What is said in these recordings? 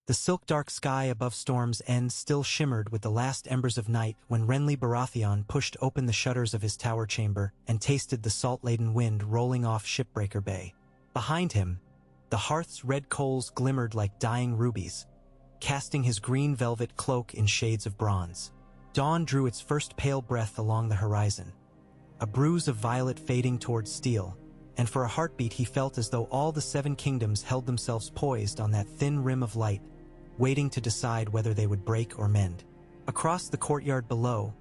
The silk-dark sky above Storm's End still shimmered with the last embers of night when Renly Baratheon pushed open the shutters of his tower chamber and tasted the salt-laden wind rolling off Shipbreaker Bay. Behind him, the hearth's red coals glimmered like dying rubies, casting his green velvet cloak in shades of bronze. Dawn drew its first pale breath along the horizon, a bruise of violet fading towards steel, and for a heartbeat he felt as though all the 7 kingdoms held themselves poised on that thin rim of light, waiting to decide whether they would break or mend. Across the courtyard below,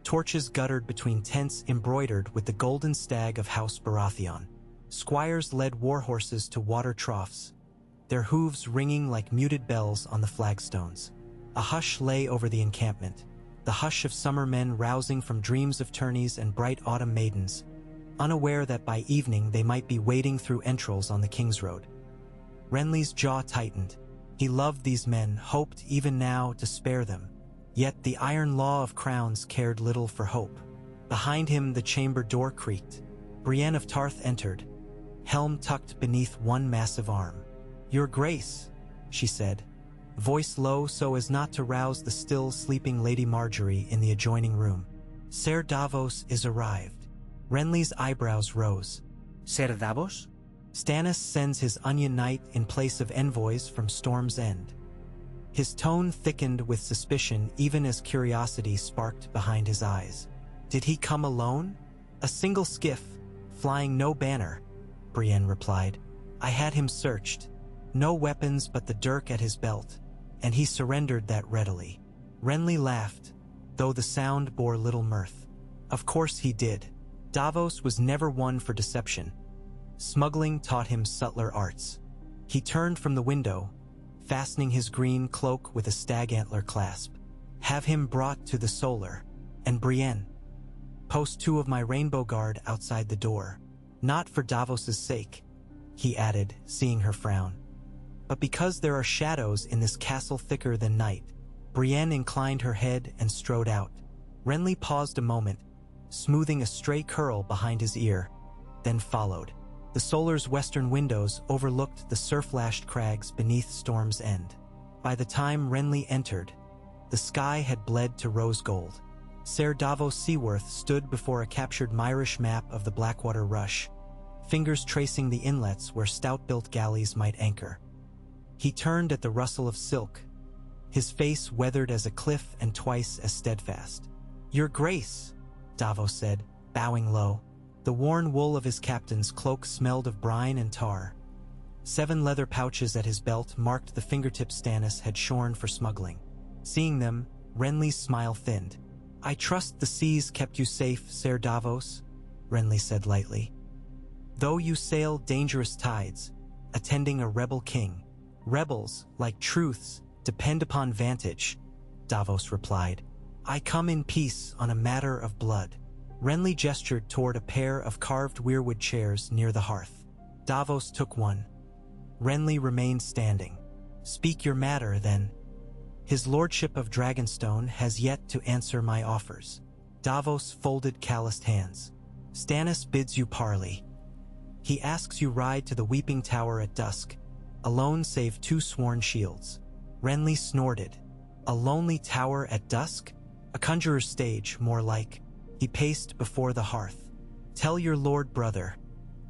torches guttered between tents embroidered with the golden stag of House Baratheon. Squires led war horses to water troughs, their hooves ringing like muted bells on the flagstones. A hush lay over the encampment, the hush of summer men rousing from dreams of tourneys and bright autumn maidens, unaware that by evening they might be wading through entrails on the King's Road. Renly's jaw tightened. He loved these men, hoped even now to spare them. Yet the iron law of crowns cared little for hope. Behind him the chamber door creaked. Brienne of Tarth entered, helm tucked beneath one massive arm. "Your Grace," she said, voice low so as not to rouse the still sleeping Lady Marjorie in the adjoining room. "Ser Davos is arrived." Renly's eyebrows rose. Ser Davos? "Stannis sends his Onion Knight in place of envoys from Storm's End." His tone thickened with suspicion even as curiosity sparked behind his eyes. "Did he come alone?" "A single skiff, flying no banner," Brienne replied. "I had him searched. No weapons but the dirk at his belt, and he surrendered that readily." Renly laughed, though the sound bore little mirth. Of course he did. Davos was never one for deception. Smuggling taught him subtler arts. He turned from the window, fastening his green cloak with a stag antler clasp. "Have him brought to the Solar, and Brienne, post 2 of my Rainbow Guard outside the door. Not for Davos's sake," he added, seeing her frown, "but because there are shadows in this castle thicker than night." Brienne inclined her head and strode out. Renly paused a moment, smoothing a stray curl behind his ear, then followed. The Solar's western windows overlooked the surf-lashed crags beneath Storm's End. By the time Renly entered, the sky had bled to rose gold. Ser Davos Seaworth stood before a captured Myrish map of the Blackwater Rush, fingers tracing the inlets where stout-built galleys might anchor. He turned at the rustle of silk, his face weathered as a cliff and twice as steadfast. "Your Grace," Davos said, bowing low. The worn wool of his captain's cloak smelled of brine and tar. 7 leather pouches at his belt marked the fingertips Stannis had shorn for smuggling. Seeing them, Renly's smile thinned. "I trust the seas kept you safe, Ser Davos," Renly said lightly. "Though you sail dangerous tides, attending a rebel king. Rebels, like truths, depend upon vantage," Davos replied. "I come in peace on a matter of blood." Renly gestured toward a pair of carved weirwood chairs near the hearth. Davos took one. Renly remained standing. "Speak your matter, then." "His lordship of Dragonstone has yet to answer my offers." Davos folded calloused hands. "Stannis bids you parley. He asks you ride to the Weeping Tower at dusk, alone save 2 sworn shields." Renly snorted. "A lonely tower at dusk? A conjurer's stage, more like." He paced before the hearth. "Tell your lord brother,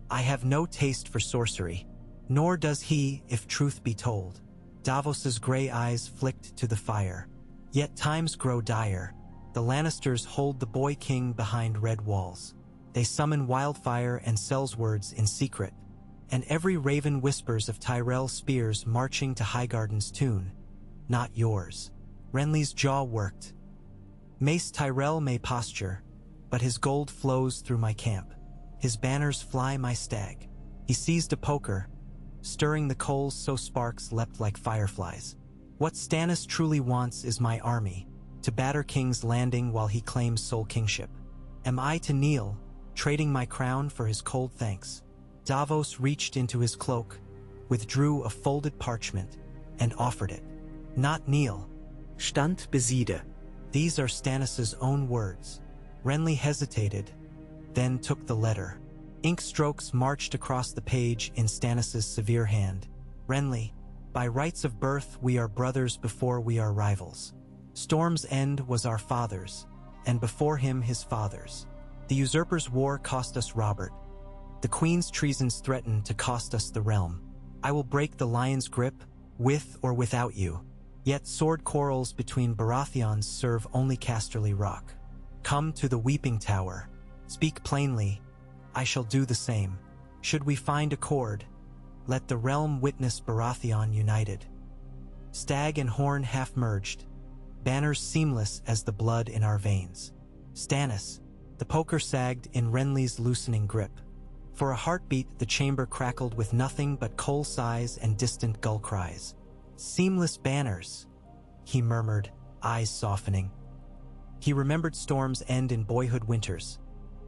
I have no taste for sorcery, nor does he, if truth be told." Davos's gray eyes flicked to the fire. "Yet times grow dire. The Lannisters hold the boy king behind red walls. They summon wildfire and Sellswords in secret, and every raven whispers of Tyrell spears marching to Highgarden's tune. Not yours." Renly's jaw worked. "Mace Tyrell may posture, but his gold flows through my camp. His banners fly my stag." He seized a poker, stirring the coals so sparks leapt like fireflies. "What Stannis truly wants is my army, to batter King's Landing while he claims sole kingship. Am I to kneel, trading my crown for his cold thanks?" Davos reached into his cloak, withdrew a folded parchment, and offered it. "Not kneel. Stand besiede." These are Stannis's own words. Renly hesitated, then took the letter. Ink strokes marched across the page in Stannis's severe hand. "Renly, By rights of birth, we are brothers before we are rivals. Storm's End was our father's, and before him his father's. The usurper's war cost us Robert. The Queen's treasons threaten to cost us the realm. I will break the lion's grip, with or without you. Yet sword quarrels between Baratheons serve only Casterly Rock. Come to the Weeping Tower. Speak plainly. I shall do the same. Should we find accord, let the realm witness Baratheon united. Stag and horn half-merged, banners seamless as the blood in our veins. Stannis. The poker sagged in Renly's loosening grip. For a heartbeat, the chamber crackled with nothing but coal sighs and distant gull cries. Seamless banners, he murmured, eyes softening. He remembered Storm's End in boyhood winters.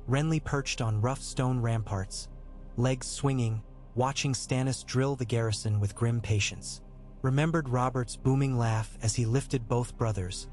Renly perched on rough stone ramparts, legs swinging, watching Stannis drill the garrison with grim patience. Remembered Robert's booming laugh as he lifted both brothers,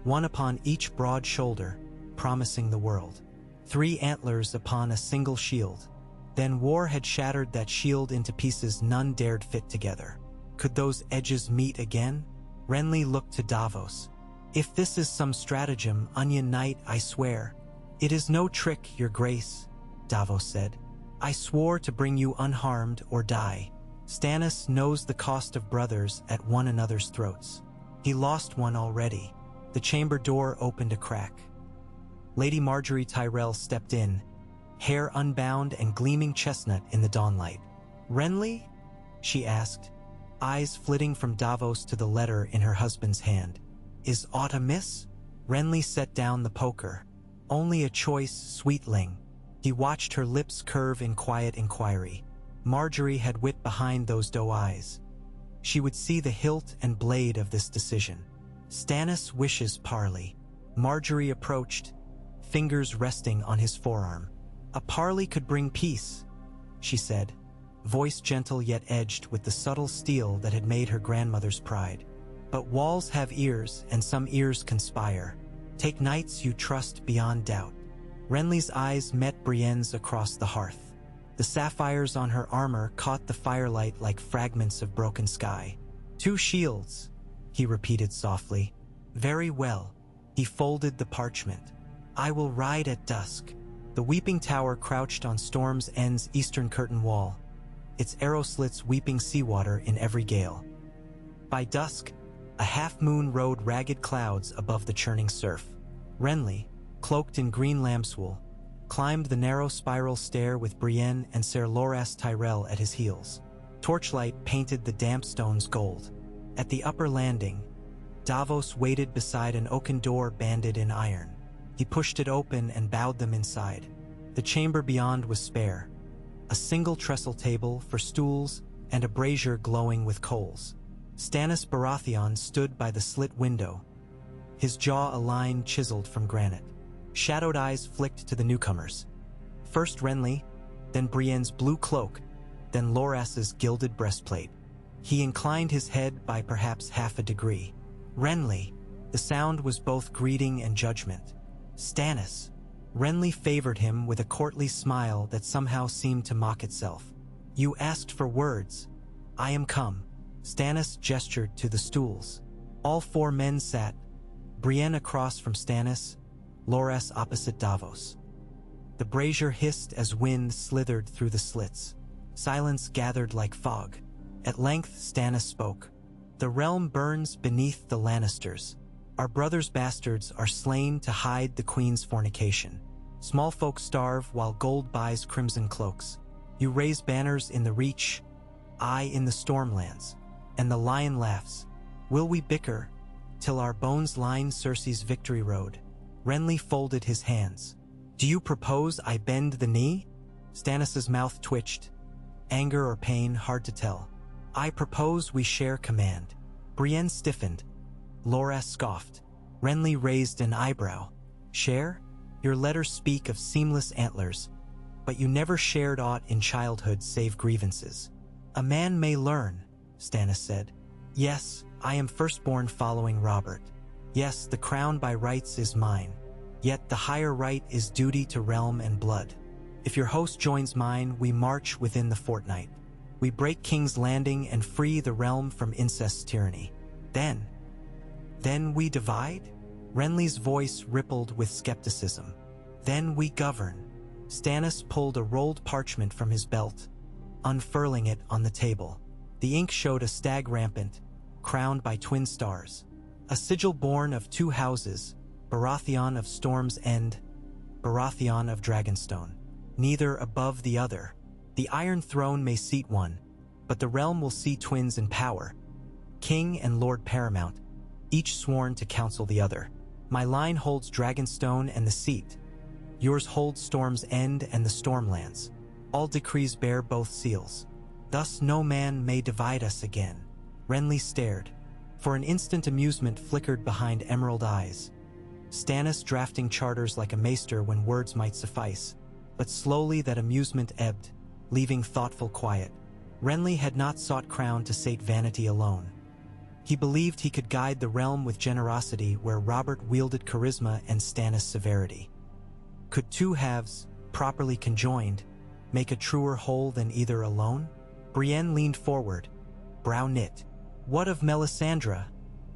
one upon each broad shoulder, promising the world. 3 antlers upon a single shield. Then war had shattered that shield into pieces none dared fit together. Could those edges meet again? Renly looked to Davos. If this is some stratagem, Onion Knight, I swear. It is no trick, your grace, Davos said. I swore to bring you unharmed or die. Stannis knows the cost of brothers at one another's throats. He lost one already. The chamber door opened a crack. Lady Margaery Tyrell stepped in, hair unbound and gleaming chestnut in the dawnlight. Renly? She asked, eyes flitting from Davos to the letter in her husband's hand. Is aught amiss? Renly set down the poker. Only a choice sweetling. He watched her lips curve in quiet inquiry. Margaery had wit behind those doe eyes. She would see the hilt and blade of this decision. Stannis wishes parley. Margaery approached, fingers resting on his forearm. A parley could bring peace, she said, voice gentle yet edged with the subtle steel that had made her grandmother's pride. But walls have ears, and some ears conspire. Take knights you trust beyond doubt. Renly's eyes met Brienne's across the hearth. The sapphires on her armor caught the firelight like fragments of broken sky. 2 shields, he repeated softly. Very well. He folded the parchment. I will ride at dusk. The Weeping Tower crouched on Storm's End's eastern curtain wall, its arrow slits weeping seawater in every gale. By dusk, a half-moon rode ragged clouds above the churning surf. Renly, cloaked in green lambswool, climbed the narrow spiral stair with Brienne and Ser Loras Tyrell at his heels. Torchlight painted the damp stones gold. At the upper landing, Davos waited beside an oaken door banded in iron. He pushed it open and bowed them inside. The chamber beyond was spare. A single trestle table for stools and a brazier glowing with coals. Stannis Baratheon stood by the slit window, his jaw a line chiseled from granite. Shadowed eyes flicked to the newcomers. First Renly, then Brienne's blue cloak, then Loras's gilded breastplate. He inclined his head by perhaps half a degree. Renly, the sound was both greeting and judgment. Stannis. Renly favored him with a courtly smile that somehow seemed to mock itself. You asked for words. I am come. Stannis gestured to the stools. All 4 men sat, Brienne across from Stannis, Loras opposite Davos. The brazier hissed as wind slithered through the slits. Silence gathered like fog. At length Stannis spoke. The realm burns beneath the Lannisters. Our brothers' bastards are slain to hide the Queen's fornication. Small folk starve while gold buys crimson cloaks. You raise banners in the Reach, I in the Stormlands. And the lion laughs. Will we bicker till our bones line Cersei's victory road? Renly folded his hands. Do you propose I bend the knee? Stannis's mouth twitched. Anger or pain, hard to tell. I propose we share command. Brienne stiffened. Loras scoffed. Renly raised an eyebrow. Share? Your letters speak of seamless antlers, but you never shared aught in childhood save grievances. A man may learn, Stannis said. Yes, I am firstborn following Robert. Yes, the crown by rights is mine. Yet the higher right is duty to realm and blood. If your host joins mine, we march within the fortnight. We break King's Landing and free the realm from incest's tyranny. Then we divide? Renly's voice rippled with skepticism. Then we govern. Stannis pulled a rolled parchment from his belt, unfurling it on the table. The ink showed a stag rampant, crowned by twin stars. A sigil born of two houses, Baratheon of Storm's End, Baratheon of Dragonstone. Neither above the other. The Iron Throne may seat one, but the realm will see twins in power. King and Lord Paramount, each sworn to counsel the other. My line holds Dragonstone and the seat. Yours holds Storm's End and the Stormlands. All decrees bear both seals. Thus no man may divide us again. Renly stared. For an instant amusement flickered behind emerald eyes. Stannis drafting charters like a maester when words might suffice. But slowly that amusement ebbed, leaving thoughtful quiet. Renly had not sought crown to sate vanity alone. He believed he could guide the realm with generosity where Robert wielded charisma and Stannis severity. Could two halves, properly conjoined, make a truer whole than either alone? Brienne leaned forward, brow knit. What of Melisandre?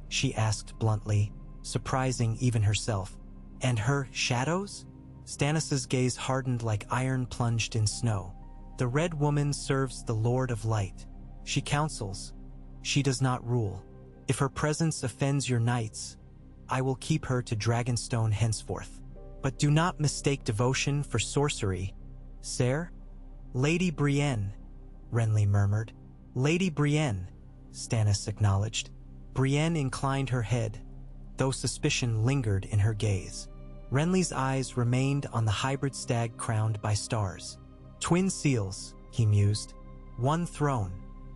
She asked bluntly, surprising even herself. And her shadows? Stannis's gaze hardened like iron plunged in snow. The Red Woman serves the Lord of Light. She counsels. She does not rule. If her presence offends your knights, I will keep her to Dragonstone henceforth. But do not mistake devotion for sorcery, sire. Lady Brienne, Renly murmured. Lady Brienne, Stannis acknowledged. Brienne inclined her head, though suspicion lingered in her gaze. Renly's eyes remained on the hybrid stag crowned by stars. Twin seals, he mused. One throne.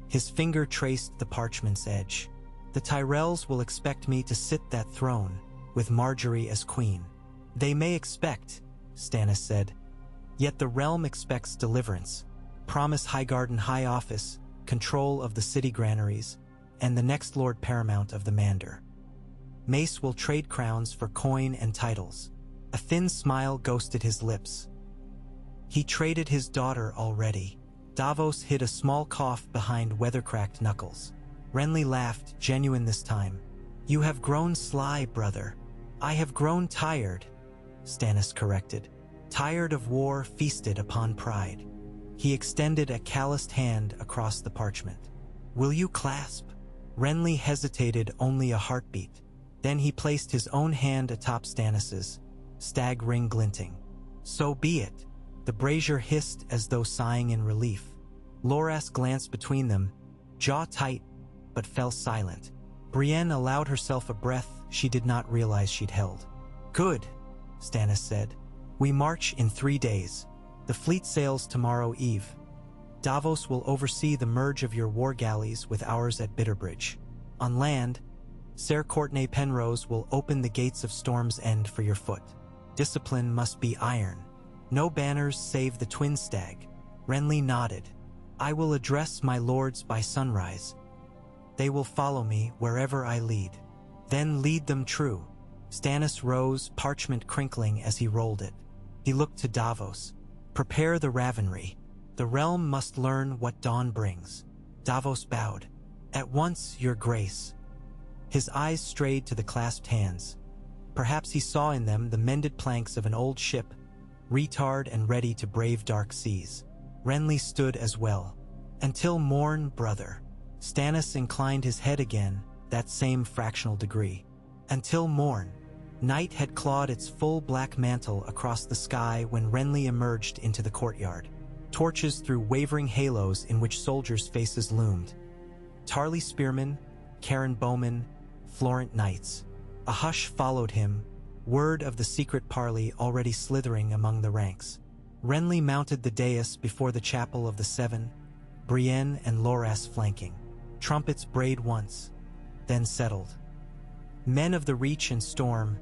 His finger traced the parchment's edge. The Tyrells will expect me to sit that throne, with Marjorie as queen. They may expect, Stannis said. Yet the realm expects deliverance. Promise Highgarden high office, control of the city granaries, and the next Lord Paramount of the Mander. Mace will trade crowns for coin and titles. A thin smile ghosted his lips. He traded his daughter already. Davos hid a small cough behind weather-cracked knuckles. Renly laughed, genuine this time. You have grown sly, brother. I have grown tired, Stannis corrected. Tired of war feasted upon pride. He extended a calloused hand across the parchment. Will you clasp? Renly hesitated only a heartbeat. Then he placed his own hand atop Stannis's, stag ring glinting. So be it. The brazier hissed as though sighing in relief. Loras glanced between them, jaw tight, but fell silent. Brienne allowed herself a breath she did not realize she'd held. Good, Stannis said. We march in 3 days. The fleet sails tomorrow eve. Davos will oversee the merge of your war galleys with ours at Bitterbridge. On land, Ser Courtenay Penrose will open the gates of Storm's End for your foot. Discipline must be iron. No banners save the twin stag. Renly nodded. I will address my lords by sunrise. They will follow me wherever I lead. Then lead them true. Stannis rose, parchment crinkling as he rolled it. He looked to Davos. Prepare the Ravenry. The realm must learn what dawn brings. Davos bowed. At once, your grace. His eyes strayed to the clasped hands. Perhaps he saw in them the mended planks of an old ship, retard and ready to brave dark seas. Renly stood as well. Until morn, brother. Stannis inclined his head again, that same fractional degree. Until morn. Night had clawed its full black mantle across the sky when Renly emerged into the courtyard. Torches threw wavering halos in which soldiers' faces loomed. Tarly spearmen, Karen bowmen, Florent knights. A hush followed him, word of the secret parley already slithering among the ranks. Renly mounted the dais before the Chapel of the Seven, Brienne and Loras flanking. Trumpets brayed once, then settled. Men of the Reach and Storm,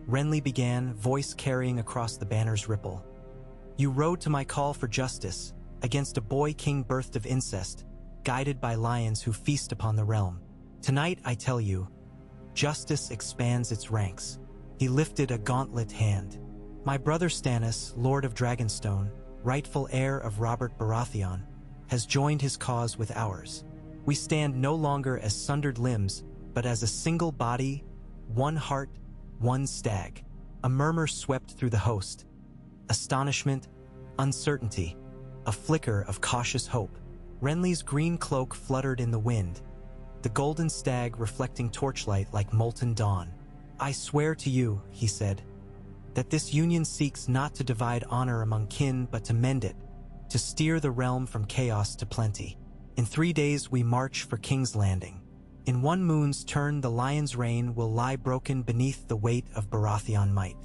Renly began, voice carrying across the banner's ripple. You rode to my call for justice, against a boy king birthed of incest, guided by lions who feast upon the realm. Tonight, I tell you, justice expands its ranks. He lifted a gauntlet hand. My brother Stannis, Lord of Dragonstone, rightful heir of Robert Baratheon, has joined his cause with ours. We stand no longer as sundered limbs, but as a single body, one heart, one stag. A murmur swept through the host. Astonishment, uncertainty, a flicker of cautious hope. Renly's green cloak fluttered in the wind, the golden stag reflecting torchlight like molten dawn. "I swear to you," he said, "that this union seeks not to divide honor among kin but to mend it, to steer the realm from chaos to plenty. In 3 days we march for King's Landing. In 1 moon's turn the lion's reign will lie broken beneath the weight of Baratheon might.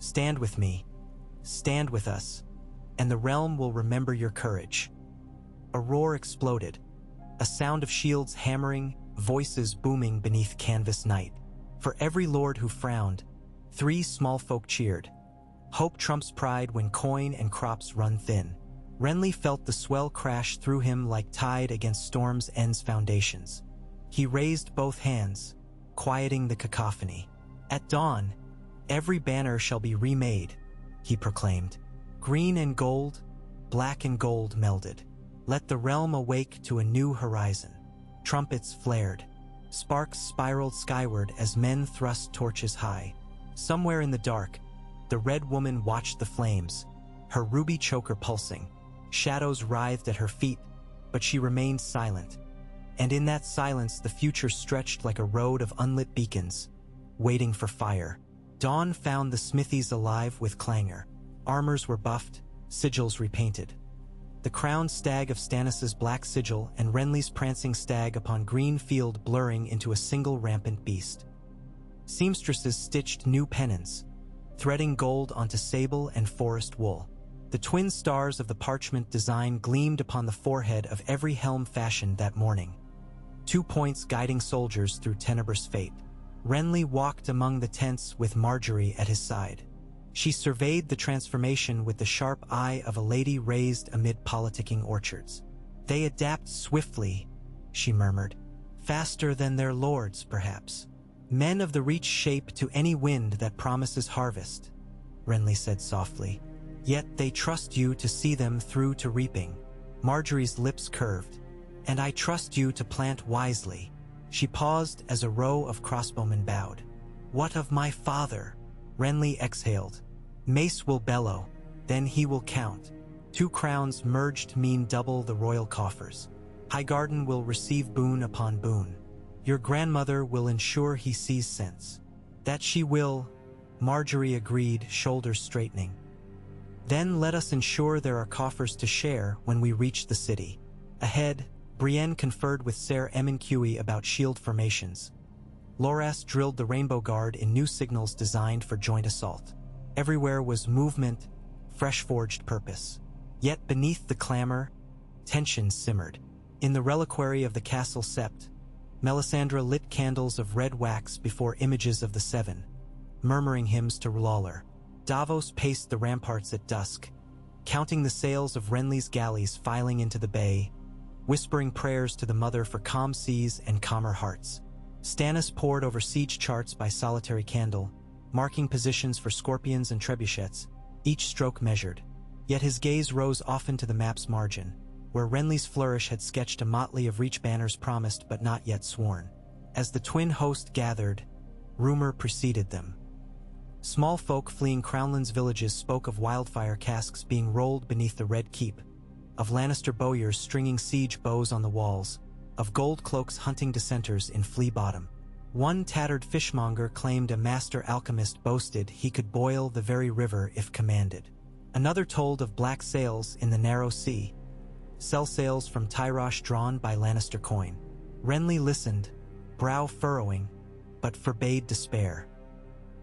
Stand with me, stand with us, and the realm will remember your courage." A roar exploded, a sound of shields hammering, voices booming beneath canvas night. For every lord who frowned, 3 small folk cheered. Hope trumps pride when coin and crops run thin. Renly felt the swell crash through him like tide against Storm's End's foundations. He raised both hands, quieting the cacophony. "At dawn, every banner shall be remade," he proclaimed. "Green and gold, black and gold melded. Let the realm awake to a new horizon." Trumpets flared. Sparks spiraled skyward as men thrust torches high. Somewhere in the dark, the Red Woman watched the flames, her ruby choker pulsing. Shadows writhed at her feet, but she remained silent. And in that silence, the future stretched like a road of unlit beacons, waiting for fire. Dawn found the smithies alive with clangor. Armors were buffed, sigils repainted. The crowned stag of Stannis's black sigil and Renly's prancing stag upon green field blurring into a single rampant beast. Seamstresses stitched new pennons, threading gold onto sable and forest wool. The twin stars of the parchment design gleamed upon the forehead of every helm fashioned that morning, 2 points guiding soldiers through tenebrous fate. Renly walked among the tents with Marjorie at his side. She surveyed the transformation with the sharp eye of a lady raised amid politicking orchards. "They adapt swiftly," she murmured. "Faster than their lords, perhaps. Men of the Reach shape to any wind that promises harvest," Renly said softly. "Yet they trust you to see them through to reaping." Marjorie's lips curved. "And I trust you to plant wisely." She paused as a row of crossbowmen bowed. "What of my father?" Renly exhaled. "Mace will bellow, then he will count. 2 crowns merged mean double the royal coffers. Highgarden will receive boon upon boon. Your grandmother will ensure he sees sense." "That she will," Marjorie agreed, shoulders straightening. "Then let us ensure there are coffers to share when we reach the city." Ahead, Brienne conferred with Ser Emincuy about shield formations. Loras drilled the Rainbow Guard in new signals designed for joint assault. Everywhere was movement, fresh-forged purpose. Yet beneath the clamor, tension simmered. In the reliquary of the castle sept, Melisandre lit candles of red wax before images of the Seven, murmuring hymns to Lawler. Davos paced the ramparts at dusk, counting the sails of Renly's galleys filing into the bay, whispering prayers to the Mother for calm seas and calmer hearts. Stannis pored over siege charts by solitary candle, marking positions for scorpions and trebuchets, each stroke measured. Yet his gaze rose often to the map's margin, where Renly's flourish had sketched a motley of Reach banners promised but not yet sworn. As the twin host gathered, rumor preceded them. Small folk fleeing Crownland's villages spoke of wildfire casks being rolled beneath the Red Keep, of Lannister bowyers stringing siege bows on the walls, of gold cloaks hunting dissenters in Flea Bottom. One tattered fishmonger claimed a master alchemist boasted he could boil the very river if commanded. Another told of black sails in the narrow sea, cell sails from Tyrosh drawn by Lannister coin. Renly listened, brow furrowing, but forbade despair.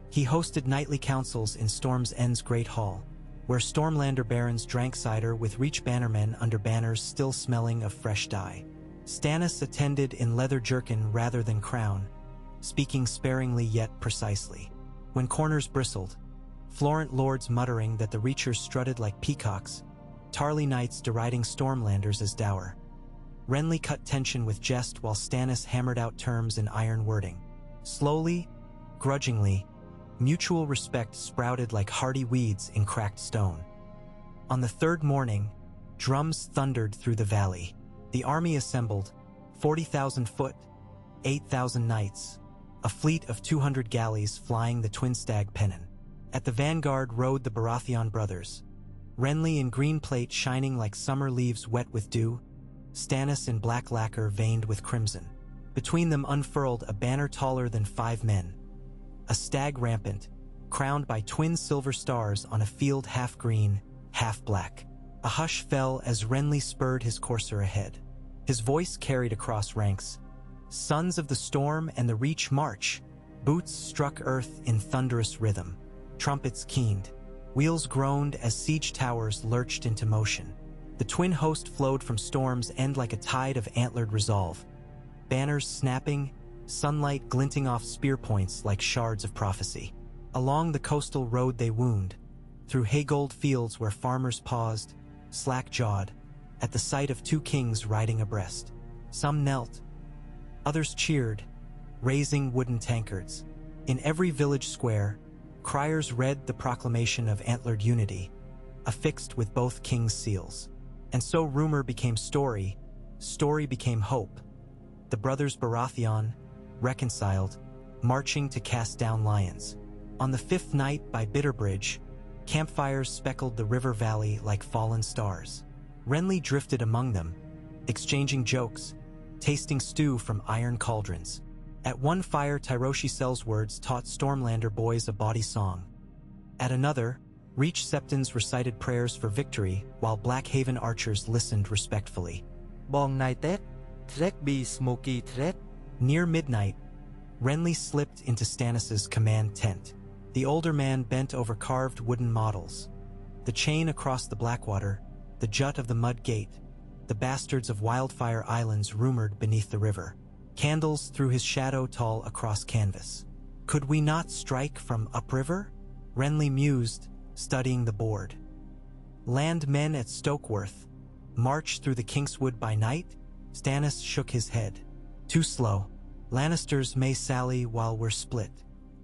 He hosted nightly councils in Storm's End's Great Hall, where Stormlander barons drank cider with Reach bannermen under banners still smelling of fresh dye. Stannis attended in leather jerkin rather than crown, speaking sparingly yet precisely. When corners bristled, Florent lords muttering that the Reachers strutted like peacocks, Tarly knights deriding Stormlanders as dour. Renly cut tension with jest while Stannis hammered out terms in iron wording. Slowly, grudgingly, mutual respect sprouted like hardy weeds in cracked stone. On the 3rd morning, Drums thundered through the valley. The army assembled, 40,000 foot, 8,000 knights, a fleet of 200 galleys flying the twin-stag pennon. At the vanguard rode the Baratheon brothers, Renly in green plate shining like summer leaves wet with dew, Stannis in black lacquer veined with crimson. Between them unfurled a banner taller than 5 men, a stag rampant, crowned by twin silver stars on a field half green, half black. A hush fell as Renly spurred his courser ahead. His voice carried across ranks. Sons of the storm and the Reach march. Boots struck earth in thunderous rhythm. Trumpets keened. Wheels groaned as siege towers lurched into motion. The twin host flowed from Storm's End like a tide of antlered resolve. Banners snapping, sunlight glinting off spear points like shards of prophecy. Along the coastal road they wound, through hay-gold fields where farmers paused, slack-jawed, at the sight of 2 kings riding abreast. Some knelt, others cheered, raising wooden tankards. In every village square, criers read the proclamation of antlered unity, affixed with both kings' seals. And so rumor became story, story became hope. The brothers Baratheon, reconciled, marching to cast down lions. On the 5th night by Bitterbridge, campfires speckled the river valley like fallen stars. Renly drifted among them, exchanging jokes, tasting stew from iron cauldrons. At one fire, Tyroshi Sellswords taught Stormlander boys a bawdy song. At another, Reach Septons recited prayers for victory, while Blackhaven archers listened respectfully. Bong nai Tết, Trek be smoky threat. Near midnight, Renly slipped into Stannis's command tent. The older man bent over carved wooden models. The chain across the Blackwater, the jut of the mud gate, the bastards of Wildfire Islands rumored beneath the river. Candles threw his shadow tall across canvas. Could we not strike from upriver? Renly mused, studying the board. Land men at Stokeworth, march through the Kingswood by night? Stannis shook his head. Too slow. Lannisters may sally while we're split.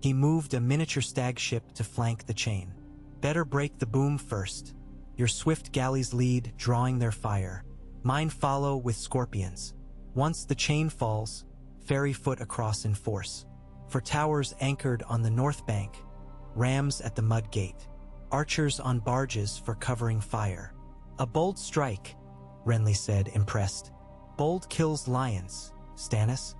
He moved a miniature stag ship to flank the chain. Better break the boom first. Your swift galleys lead, drawing their fire. Mine follow with scorpions. Once the chain falls, ferry foot across in force. For towers anchored on the north bank, rams at the mud gate, archers on barges for covering fire. A bold strike, Renly said, impressed. Bold kills lions, Stannis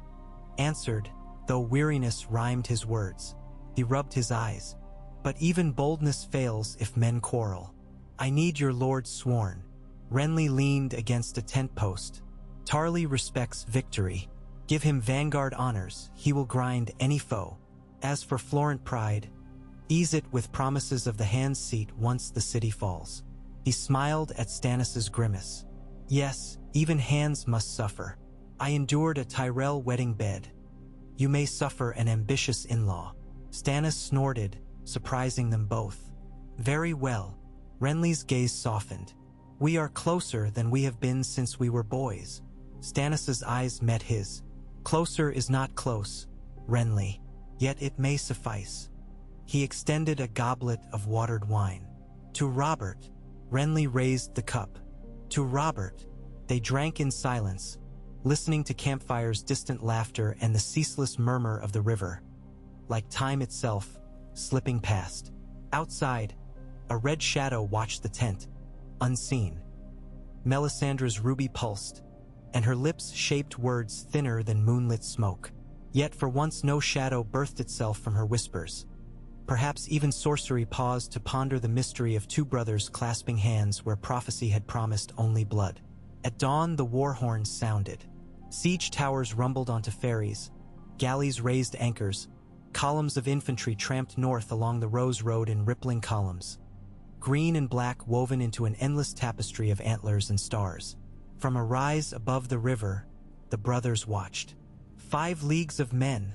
answered, though weariness rhymed his words. He rubbed his eyes. But even boldness fails if men quarrel. I need your lord sworn. Renly leaned against a tent post. Tarly respects victory. Give him vanguard honors, he will grind any foe. As for Florent pride, ease it with promises of the hand's seat once the city falls. He smiled at Stannis's grimace. Yes, even hands must suffer. I endured a Tyrell wedding bed. You may suffer an ambitious in-law. Stannis snorted, surprising them both. Very well. Renly's gaze softened. We are closer than we have been since we were boys. Stannis's eyes met his. Closer is not close, Renly, yet it may suffice. He extended a goblet of watered wine. To Robert, Renly raised the cup. To Robert, they drank in silence, listening to campfire's distant laughter and the ceaseless murmur of the river, like time itself, slipping past. Outside, a red shadow watched the tent, unseen. Melisandre's ruby pulsed, and her lips shaped words thinner than moonlit smoke. Yet for once no shadow birthed itself from her whispers. Perhaps even sorcery paused to ponder the mystery of 2 brothers clasping hands where prophecy had promised only blood. At dawn, the war horns sounded. Siege towers rumbled onto ferries. Galleys raised anchors. Columns of infantry tramped north along the Rose Road in rippling columns, green and black woven into an endless tapestry of antlers and stars. From a rise above the river, the brothers watched. 5 leagues of men,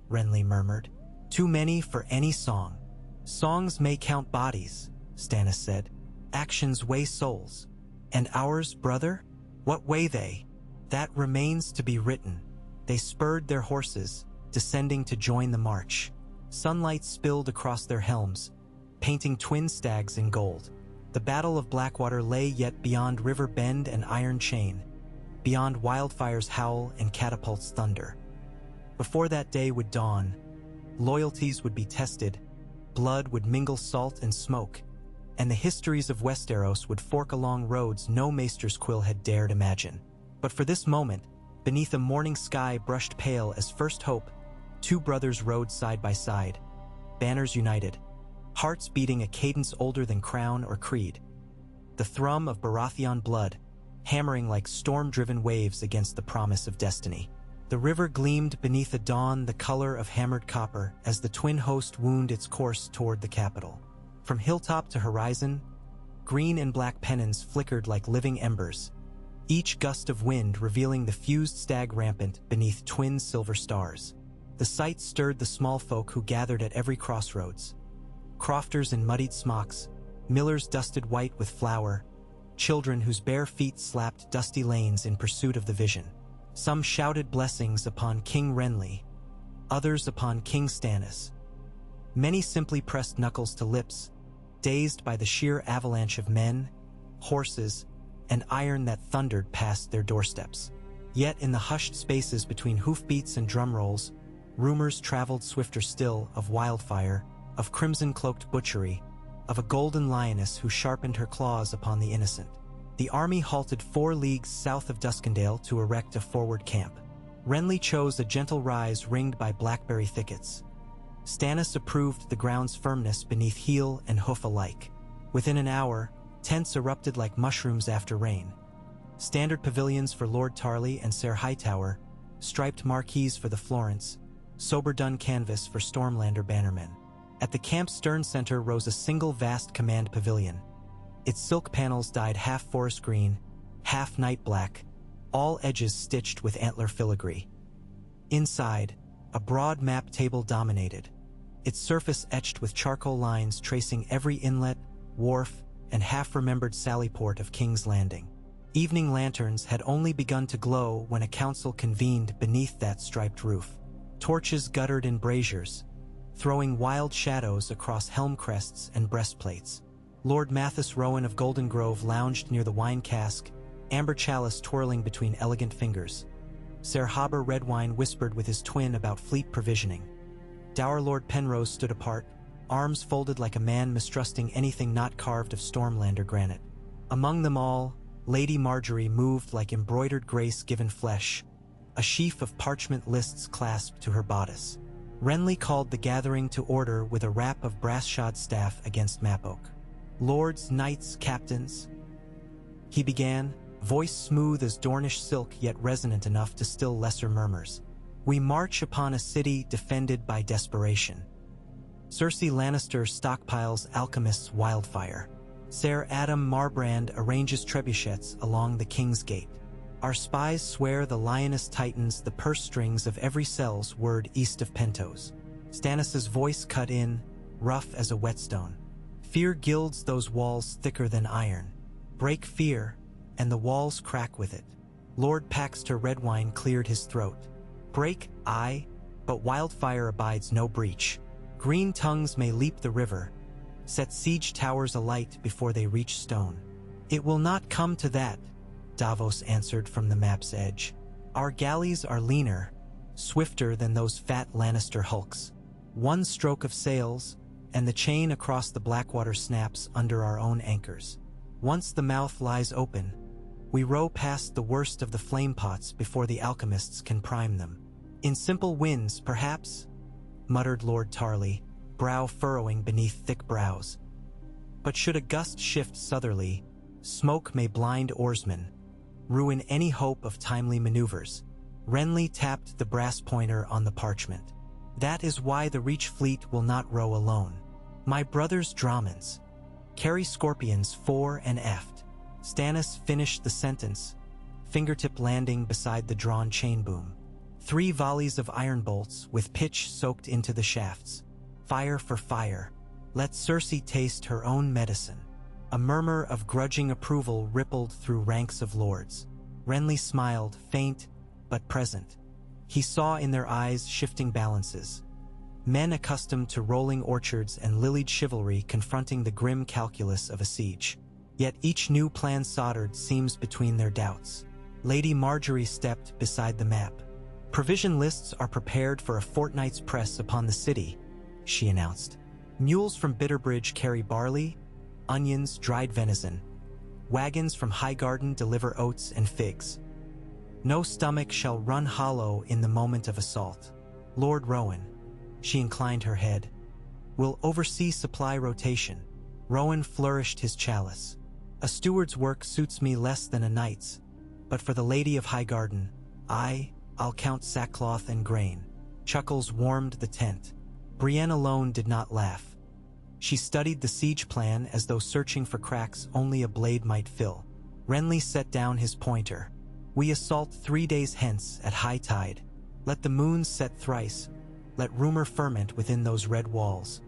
Renly murmured. Too many for any song. Songs may count bodies, Stannis said. Actions weigh souls. And ours, brother? What weigh they? That remains to be written. They spurred their horses, descending to join the march. Sunlight spilled across their helms, painting twin stags in gold. The Battle of Blackwater lay yet beyond river bend and iron chain, beyond wildfire's howl and catapult's thunder. Before that day would dawn, loyalties would be tested, blood would mingle salt and smoke, and the histories of Westeros would fork along roads no maester's quill had dared imagine. But for this moment, beneath a morning sky brushed pale as first hope, two brothers rode side by side, banners united, hearts beating a cadence older than crown or creed. The thrum of Baratheon blood, hammering like storm-driven waves against the promise of destiny. The river gleamed beneath a dawn the color of hammered copper as the twin host wound its course toward the capital. From hilltop to horizon, green and black pennons flickered like living embers, each gust of wind revealing the fused stag rampant beneath twin silver stars. The sight stirred the small folk who gathered at every crossroads. Crofters in muddied smocks, millers dusted white with flour, children whose bare feet slapped dusty lanes in pursuit of the vision. Some shouted blessings upon King Renly, others upon King Stannis. Many simply pressed knuckles to lips, dazed by the sheer avalanche of men, horses, and iron that thundered past their doorsteps. Yet in the hushed spaces between hoofbeats and drum rolls, rumors traveled swifter still of wildfire, of crimson-cloaked butchery, of a golden lioness who sharpened her claws upon the innocent. The army halted 4 leagues south of Duskendale to erect a forward camp. Renly chose a gentle rise ringed by blackberry thickets. Stannis approved the ground's firmness beneath heel and hoof alike. Within an hour, tents erupted like mushrooms after rain. Standard pavilions for Lord Tarly and Ser Hightower, striped marquees for the Florence, sober-done canvas for Stormlander bannermen. At the camp's stern center rose a single vast command pavilion. Its silk panels dyed half forest green, half night black, all edges stitched with antler filigree. Inside, a broad map table dominated, its surface etched with charcoal lines tracing every inlet, wharf, and half-remembered sallyport of King's Landing. Evening lanterns had only begun to glow when a council convened beneath that striped roof. Torches guttered in braziers, throwing wild shadows across helm crests and breastplates. Lord Mathis Rowan of Golden Grove lounged near the wine cask, amber chalice twirling between elegant fingers. Ser Haber Redwine whispered with his twin about fleet provisioning. Dour Lord Penrose stood apart, arms folded like a man mistrusting anything not carved of Stormlander granite. Among them all, Lady Marjorie moved like embroidered grace given flesh, a sheaf of parchment lists clasped to her bodice. Renly called the gathering to order with a rap of brass-shod staff against map oak. "Lords, knights, captains," he began, voice smooth as Dornish silk yet resonant enough to still lesser murmurs. "We march upon a city defended by desperation. Cersei Lannister stockpiles alchemists' wildfire. Ser Adam Marbrand arranges trebuchets along the King's Gate. Our spies swear the lioness tightens the purse strings of every cell's word east of Pentos." Stannis's voice cut in, rough as a whetstone. "Fear gilds those walls thicker than iron. Break fear, and the walls crack with it." Lord Paxter Redwine cleared his throat. "Break, aye, but wildfire abides no breach. Green tongues may leap the river, set siege towers alight before they reach stone." "It will not come to that," Davos answered from the map's edge. "Our galleys are leaner, swifter than those fat Lannister hulks. One stroke of sails, and the chain across the Blackwater snaps under our own anchors. Once the mouth lies open, we row past the worst of the flame pots before the alchemists can prime them. In simple winds, perhaps," muttered Lord Tarly, brow furrowing beneath thick brows. "But should a gust shift southerly, smoke may blind oarsmen, ruin any hope of timely maneuvers." Renly tapped the brass pointer on the parchment. "That is why the Reach fleet will not row alone. My brothers Drammons carry scorpions fore and aft." Stannis finished the sentence, fingertip landing beside the drawn chain boom. 3 volleys of iron bolts with pitch soaked into the shafts. Fire for fire. Let Cersei taste her own medicine. A murmur of grudging approval rippled through ranks of lords. Renly smiled, faint but present. He saw in their eyes shifting balances. Men accustomed to rolling orchards and lilied chivalry confronting the grim calculus of a siege. Yet each new plan soldered seams between their doubts. Lady Marjorie stepped beside the map. "Provision lists are prepared for a fortnight's press upon the city," she announced. "Mules from Bitterbridge carry barley, onions, dried venison. Wagons from Highgarden deliver oats and figs. No stomach shall run hollow in the moment of assault. Lord Rowan," she inclined her head, "will oversee supply rotation." Rowan flourished his chalice. "A steward's work suits me less than a knight's, but for the Lady of Highgarden, I'll count sackcloth and grain." Chuckles warmed the tent. Brienne alone did not laugh. She studied the siege plan as though searching for cracks only a blade might fill. Renly set down his pointer. "We assault 3 days hence at high tide. Let the moon set thrice. Let rumor ferment within those red walls.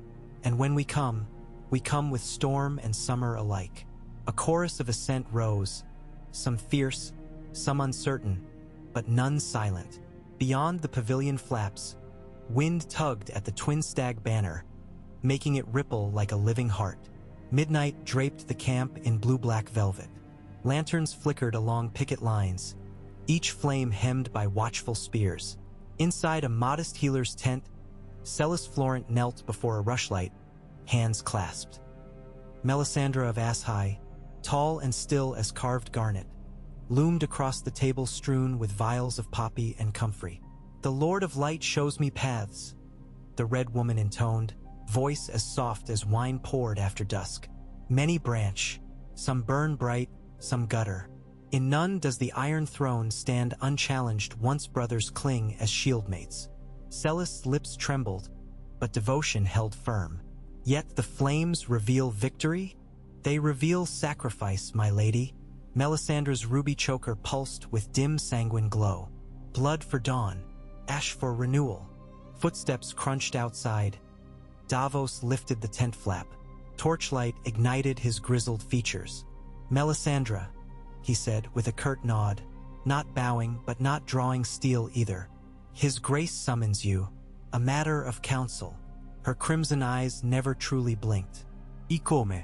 And when we come with storm and summer alike." A chorus of assent rose, some fierce, some uncertain, but none silent. Beyond the pavilion flaps, wind tugged at the twin stag banner, making it ripple like a living heart. Midnight draped the camp in blue-black velvet. Lanterns flickered along picket lines, each flame hemmed by watchful spears. Inside a modest healer's tent, Celis Florent knelt before a rushlight, hands clasped. Melisandre of Asshai, tall and still as carved garnet, loomed across the table strewn with vials of poppy and comfrey. "The Lord of Light shows me paths," the Red Woman intoned, voice as soft as wine poured after dusk. "Many branch, some burn bright, some gutter. In none does the Iron Throne stand unchallenged once brothers cling as shieldmates." Celis' lips trembled, but devotion held firm. "Yet the flames reveal victory? They reveal sacrifice, my lady." Melisandre's ruby choker pulsed with dim sanguine glow. "Blood for dawn, ash for renewal." Footsteps crunched outside. Davos lifted the tent flap. Torchlight ignited his grizzled features. "Melisandre," he said with a curt nod, not bowing but not drawing steel either. "His Grace summons you, a matter of counsel." Her crimson eyes never truly blinked. "Ikome."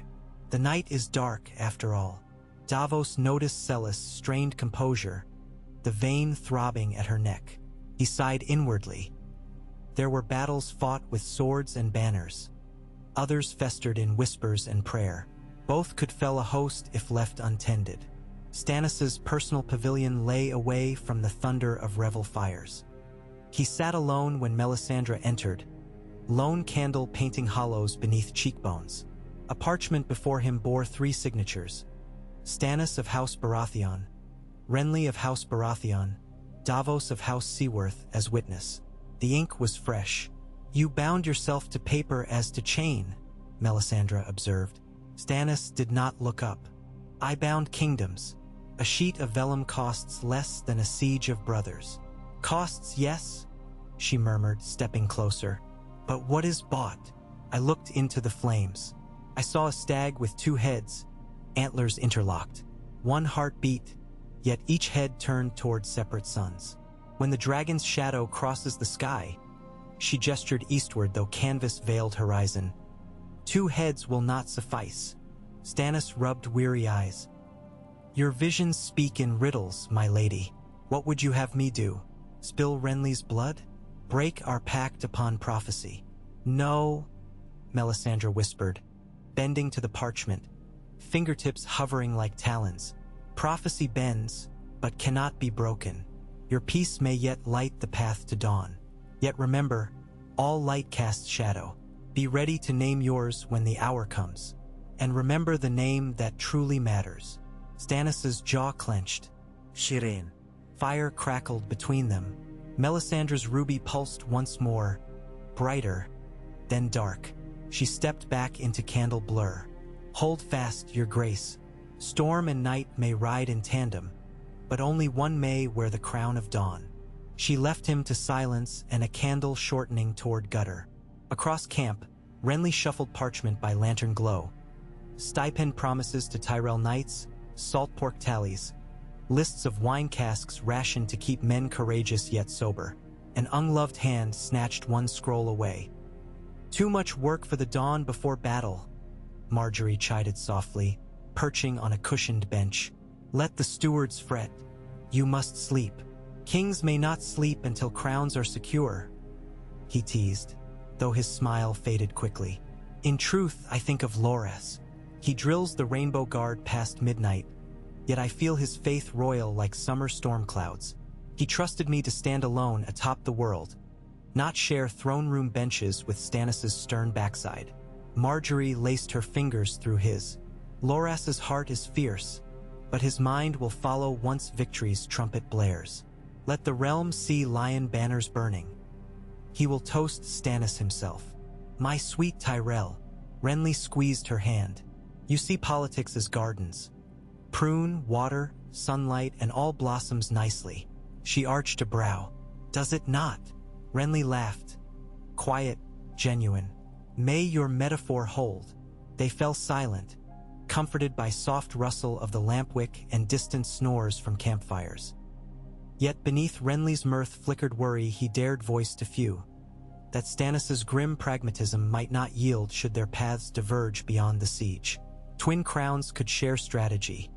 "The night is dark, after all." Davos noticed Celis' strained composure, the vein throbbing at her neck. He sighed inwardly. There were battles fought with swords and banners. Others festered in whispers and prayer. Both could fell a host if left untended. Stannis' personal pavilion lay away from the thunder of revel fires. He sat alone when Melisandre entered, lone candle painting hollows beneath cheekbones. A parchment before him bore 3 signatures: Stannis of House Baratheon, Renly of House Baratheon, Davos of House Seaworth as witness. The ink was fresh. "You bound yourself to paper as to chain," Melisandre observed. Stannis did not look up. "I bound kingdoms. A sheet of vellum costs less than a siege of brothers." "Costs, yes," she murmured, stepping closer. "But what is bought?" I looked into the flames. I saw a stag with 2 heads, antlers interlocked. One heart beat, yet each head turned toward separate suns. "When the dragon's shadow crosses the sky," she gestured eastward though canvas veiled horizon, "2 heads will not suffice." Stannis rubbed weary eyes. "Your visions speak in riddles, my lady. What would you have me do? Spill Renly's blood? Break our pact upon prophecy?" "No," Melisandre whispered, bending to the parchment, fingertips hovering like talons. "Prophecy bends, but cannot be broken. Your peace may yet light the path to dawn. Yet remember, all light casts shadow. Be ready to name yours when the hour comes. And remember the name that truly matters." Stannis' jaw clenched. Shireen. Fire crackled between them. Melisandre's ruby pulsed once more, brighter, then dark. She stepped back into candle blur. "Hold fast, your grace. Storm and night may ride in tandem, but only one may wear the crown of dawn." She left him to silence and a candle shortening toward gutter. Across camp, Renly shuffled parchment by lantern glow. Stipend promises to Tyrell knights, salt pork tallies, lists of wine casks rationed to keep men courageous yet sober. An unloved hand snatched one scroll away. "Too much work for the dawn before battle," Marjorie chided softly. perching on a cushioned bench. Let the stewards fret. You must sleep. Kings may not sleep until crowns are secure, he teased, though his smile faded quickly. In truth, I think of Loras. He drills the Rainbow Guard past midnight, yet I feel his faith royal like summer storm clouds. He trusted me to stand alone atop the world, not share throne room benches with Stannis' stern backside. Marjorie laced her fingers through his. Loras's heart is fierce, but his mind will follow once victory's trumpet blares. Let the realm see lion banners burning. He will toast Stannis himself. My sweet Tyrell, Renly squeezed her hand. You see politics as gardens. Prune, water, sunlight, and all blossoms nicely. She arched a brow. Does it not? Renly laughed. Quiet, genuine. May your metaphor hold. They fell silent, comforted by soft rustle of the lampwick and distant snores from campfires. Yet beneath Renly's mirth flickered worry he dared voice to few, that Stannis' grim pragmatism might not yield should their paths diverge beyond the siege. Twin crowns could share strategy.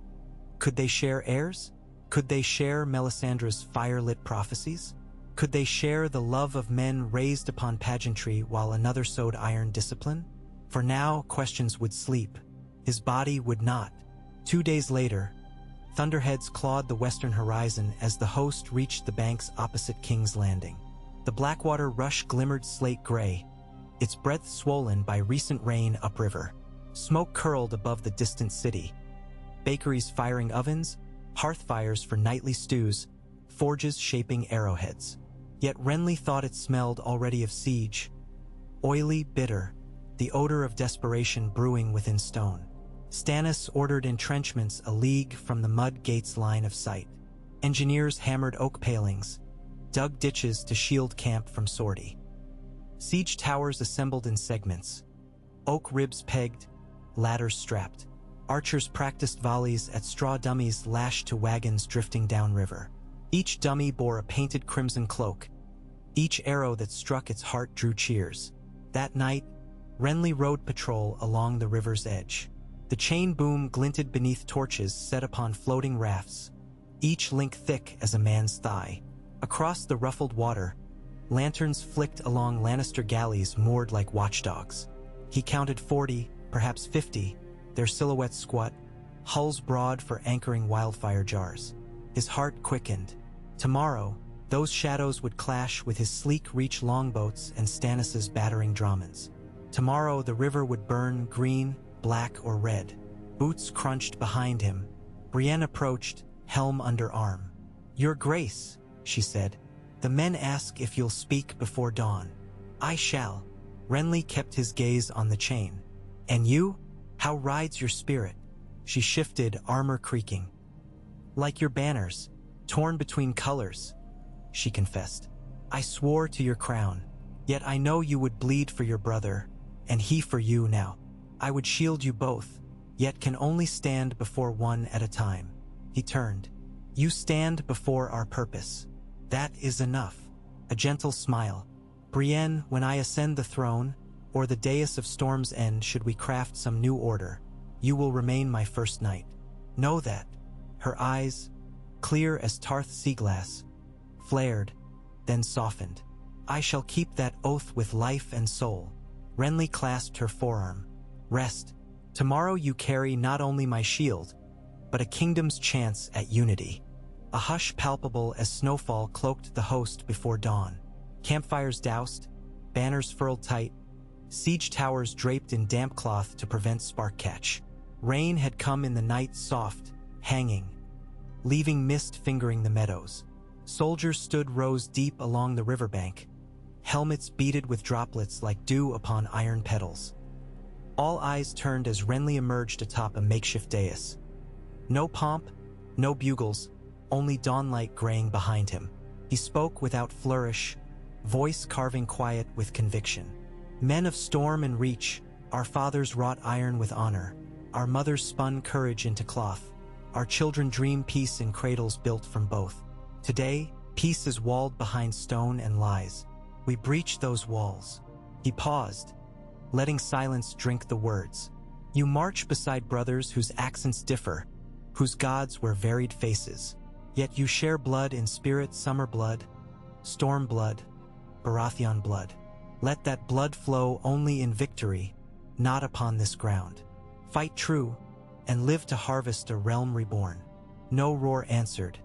Could they share heirs? Could they share Melisandre's fire-lit prophecies? Could they share the love of men raised upon pageantry while another sowed iron discipline? For now, questions would sleep. His body would not. 2 days later, thunderheads clawed the western horizon as the host reached the banks opposite King's Landing. The Blackwater rush glimmered slate gray, its breadth swollen by recent rain upriver. Smoke curled above the distant city. Bakeries firing ovens, hearth fires for nightly stews, forges shaping arrowheads. Yet Renly thought it smelled already of siege. Oily, bitter, the odor of desperation brewing within stone. Stannis ordered entrenchments a league from the mud gate's line of sight. Engineers hammered oak palings, dug ditches to shield camp from sortie. Siege towers assembled in segments, oak ribs pegged, ladders strapped. Archers practiced volleys at straw dummies lashed to wagons drifting downriver. Each dummy bore a painted crimson cloak. Each arrow that struck its heart drew cheers. That night, Renly rode patrol along the river's edge. The chain boom glinted beneath torches set upon floating rafts, each link thick as a man's thigh. Across the ruffled water, lanterns flicked along Lannister galleys moored like watchdogs. He counted 40, perhaps 50, their silhouettes squat, hulls broad for anchoring wildfire jars. His heart quickened. Tomorrow, those shadows would clash with his sleek reach longboats and Stannis' battering Dromonds. Tomorrow the river would burn green, black, or red. Boots crunched behind him. Brienne approached, helm under arm. Your Grace, she said, the men ask if you'll speak before dawn. I shall. Renly kept his gaze on the chain. And you? How rides your spirit? She shifted, armor creaking. Like your banners, torn between colors, she confessed. I swore to your crown, yet I know you would bleed for your brother, and he for you now. I would shield you both, yet can only stand before one at a time. He turned. You stand before our purpose. That is enough. A gentle smile. Brienne, when I ascend the throne, or the dais of Storm's End should we craft some new order, you will remain my first knight. Know that. Her eyes, clear as Tarth sea glass, flared, then softened. I shall keep that oath with life and soul. Renly clasped her forearm. Rest. Tomorrow you carry not only my shield, but a kingdom's chance at unity. A hush palpable as snowfall cloaked the host before dawn. Campfires doused, banners furled tight, siege towers draped in damp cloth to prevent spark catch. Rain had come in the night soft, hanging, leaving mist fingering the meadows. Soldiers stood rows deep along the riverbank, helmets beaded with droplets like dew upon iron petals. All eyes turned as Renly emerged atop a makeshift dais. No pomp, no bugles, only dawnlight graying behind him. He spoke without flourish, voice carving quiet with conviction. Men of storm and reach, our fathers wrought iron with honor. Our mothers spun courage into cloth. Our children dream peace in cradles built from both. Today, peace is walled behind stone and lies. We breach those walls. He paused, letting silence drink the words. You march beside brothers whose accents differ, whose gods wear varied faces. Yet you share blood in spirit, summer blood, storm blood, Baratheon blood. Let that blood flow only in victory, not upon this ground. Fight true, and live to harvest a realm reborn. No roar answered,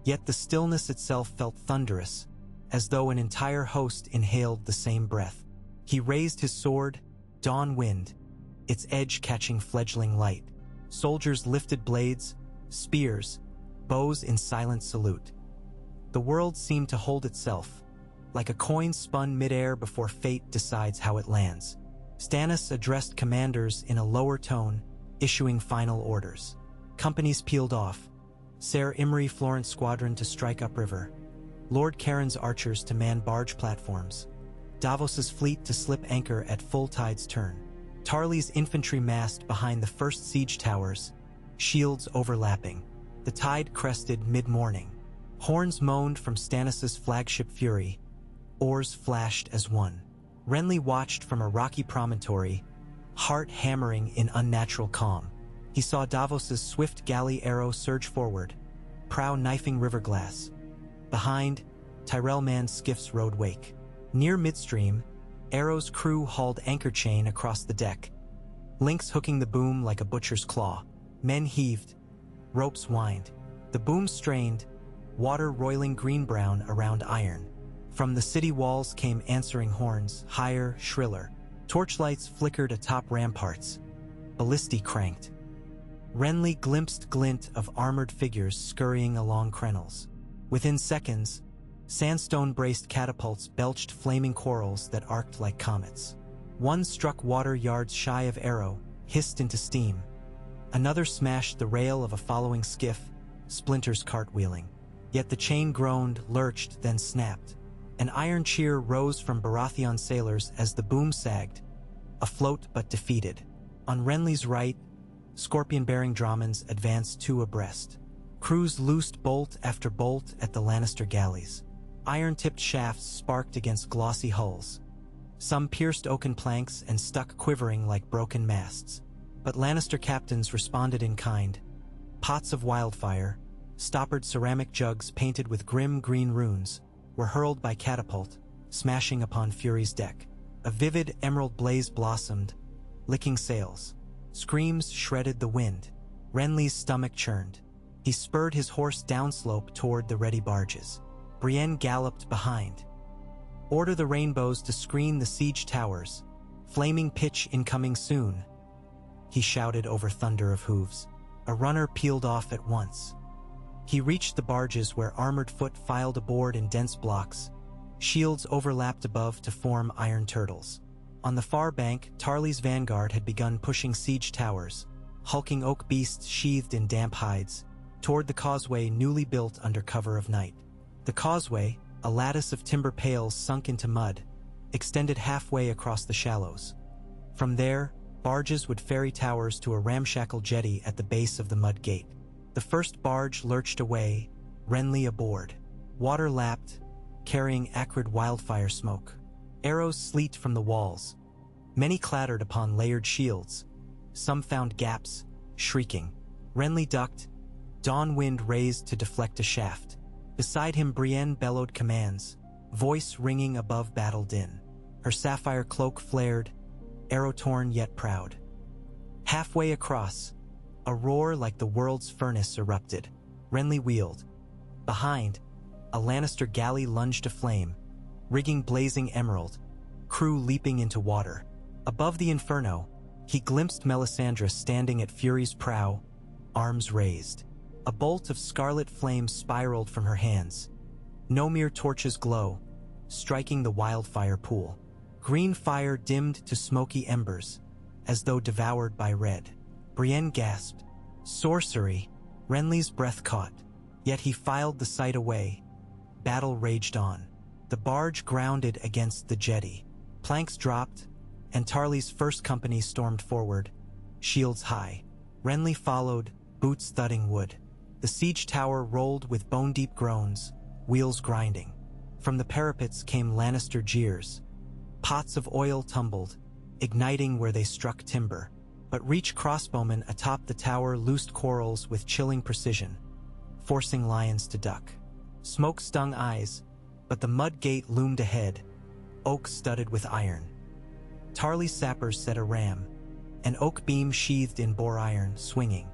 yet the stillness itself felt thunderous, as though an entire host inhaled the same breath. He raised his sword, dawn wind, its edge catching fledgling light. Soldiers lifted blades, spears, bows in silent salute. The world seemed to hold itself, like a coin spun midair before fate decides how it lands. Stannis addressed commanders in a lower tone, issuing final orders. Companies peeled off, Ser Imry Florence squadron to strike upriver, Lord Caron's archers to man barge platforms, Davos's fleet to slip anchor at full tide's turn, Tarly's infantry massed behind the first siege towers, shields overlapping. The tide crested mid-morning. Horns moaned from Stannis's flagship Fury. Oars flashed as one. Renly watched from a rocky promontory, heart hammering in unnatural calm. He saw Davos's swift galley arrow surge forward, prow knifing river glass. Behind, Tyrell manned skiffs rode wake. Near midstream, Arrow's crew hauled anchor chain across the deck, links hooking the boom like a butcher's claw. Men heaved, ropes whined. The boom strained, water roiling green-brown around iron. From the city walls came answering horns, higher, shriller. Torchlights flickered atop ramparts. Ballistae cranked. Renly glimpsed glint of armored figures scurrying along crenels. Within seconds, sandstone-braced catapults belched flaming quarrels that arced like comets. One struck water yards shy of Arrow, hissed into steam. Another smashed the rail of a following skiff, splinters cartwheeling. Yet the chain groaned, lurched, then snapped. An iron cheer rose from Baratheon sailors as the boom sagged, afloat but defeated. On Renly's right, scorpion-bearing Drommons advanced two abreast. Crews loosed bolt after bolt at the Lannister galleys. Iron-tipped shafts sparked against glossy hulls. Some pierced oaken planks and stuck quivering like broken masts. But Lannister captains responded in kind. Pots of wildfire, stoppered ceramic jugs painted with grim green runes, were hurled by catapult, smashing upon Fury's deck. A vivid emerald blaze blossomed, licking sails. Screams shredded the wind. Renly's stomach churned. He spurred his horse downslope toward the ready barges. Brienne galloped behind. Order the rainbows to screen the siege towers. Flaming pitch incoming soon, he shouted over thunder of hooves. A runner peeled off at once. He reached the barges where armored foot filed aboard in dense blocks. Shields overlapped above to form iron turtles. On the far bank, Tarly's vanguard had begun pushing siege towers, hulking oak beasts sheathed in damp hides, toward the causeway newly built under cover of night. The causeway, a lattice of timber pales sunk into mud, extended halfway across the shallows. From there, barges would ferry towers to a ramshackle jetty at the base of the mud gate. The first barge lurched away, Renly aboard. Water lapped, carrying acrid wildfire smoke. Arrows sleet from the walls. Many clattered upon layered shields. Some found gaps, shrieking. Renly ducked, dawn wind raised to deflect a shaft. Beside him Brienne bellowed commands, voice ringing above battle din. Her sapphire cloak flared, arrow-torn yet proud. Halfway across, a roar like the world's furnace erupted. Renly wheeled. Behind, a Lannister galley lunged aflame, rigging blazing emerald, crew leaping into water. Above the inferno, he glimpsed Melisandre standing at Fury's prow, arms raised. A bolt of scarlet flame spiraled from her hands. No mere torches glow, striking the wildfire pool. Green fire dimmed to smoky embers, as though devoured by red. Brienne gasped. Sorcery! Renly's breath caught, yet he filed the sight away. Battle raged on. The barge grounded against the jetty. Planks dropped, and Tarly's first company stormed forward, shields high. Renly followed, boots thudding wood. The siege tower rolled with bone-deep groans, wheels grinding. From the parapets came Lannister jeers. Pots of oil tumbled, igniting where they struck timber. but Reach crossbowmen atop the tower loosed quarrels with chilling precision, forcing lions to duck. Smoke stung eyes, but the mud gate loomed ahead, oak studded with iron. Tarly's sappers set a ram, an oak beam sheathed in bore iron, swinging.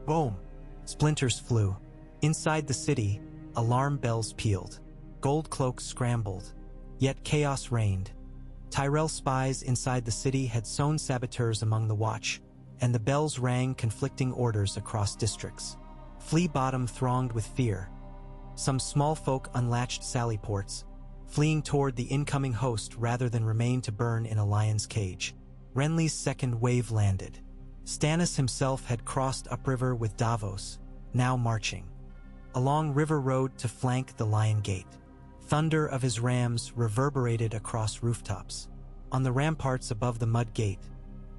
Boom! Splinters flew. Inside the city, alarm bells pealed. Gold cloaks scrambled, yet chaos reigned. Tyrell spies inside the city had sown saboteurs among the watch, and the bells rang conflicting orders across districts. Flea Bottom thronged with fear. Some small folk unlatched sally ports, fleeing toward the incoming host rather than remain to burn in a lion's cage. Renly's second wave landed. Stannis himself had crossed upriver with Davos, now marching along River Road to flank the Lion Gate. Thunder of his rams reverberated across rooftops. On the ramparts above the mud gate,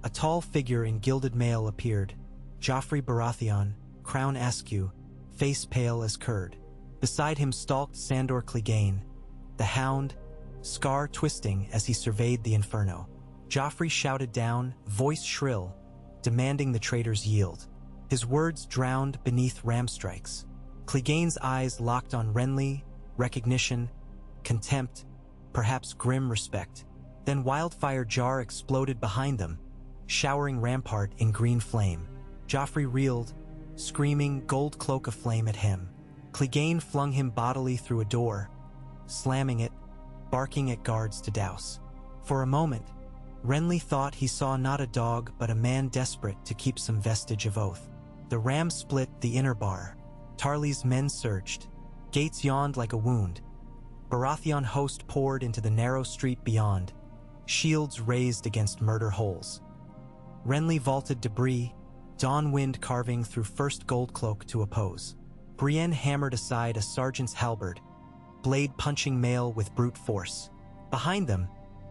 a tall figure in gilded mail appeared, Joffrey Baratheon, crown askew, face pale as curd. Beside him stalked Sandor Clegane, the hound, scar twisting as he surveyed the inferno. Joffrey shouted down, voice shrill, demanding the traitors yield. His words drowned beneath ram strikes. Clegane's eyes locked on Renly, recognition, contempt, perhaps grim respect. Then wildfire jar exploded behind them, showering rampart in green flame. Joffrey reeled, screaming, gold cloak aflame at him. Clegane flung him bodily through a door, slamming it, barking at guards to douse. For a moment, Renly thought he saw not a dog but a man desperate to keep some vestige of oath. The ram split the inner bar. Tarly's men surged. Gates yawned like a wound. Baratheon host poured into the narrow street beyond, shields raised against murder holes. Renly vaulted debris, dawn wind carving through first gold cloak to oppose. Brienne hammered aside a sergeant's halberd, blade punching mail with brute force. Behind them,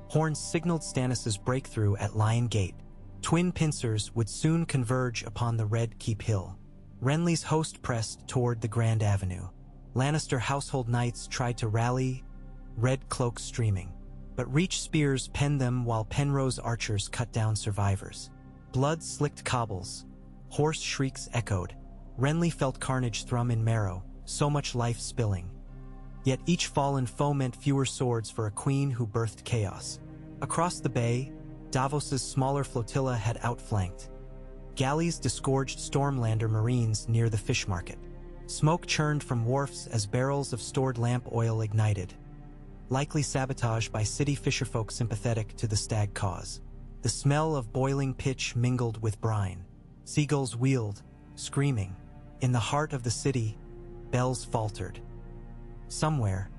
horns signaled Stannis' breakthrough at Lion Gate. Twin pincers would soon converge upon the Red Keep Hill. Renly's host pressed toward the Grand Avenue. Lannister household knights tried to rally, red cloaks streaming. But Reach spears penned them while Penrose archers cut down survivors. Blood slicked cobbles. Hoarse shrieks echoed. Renly felt carnage thrum in marrow, so much life spilling. Yet each fallen foe meant fewer swords for a queen who birthed chaos. Across the bay, Davos's smaller flotilla had outflanked. Galleys disgorged Stormlander marines near the fish market. Smoke churned from wharfs as barrels of stored lamp oil ignited, likely sabotage by city fisherfolk sympathetic to the stag cause. The smell of boiling pitch mingled with brine. Seagulls wheeled, screaming. In the heart of the city, bells faltered. Somewhere,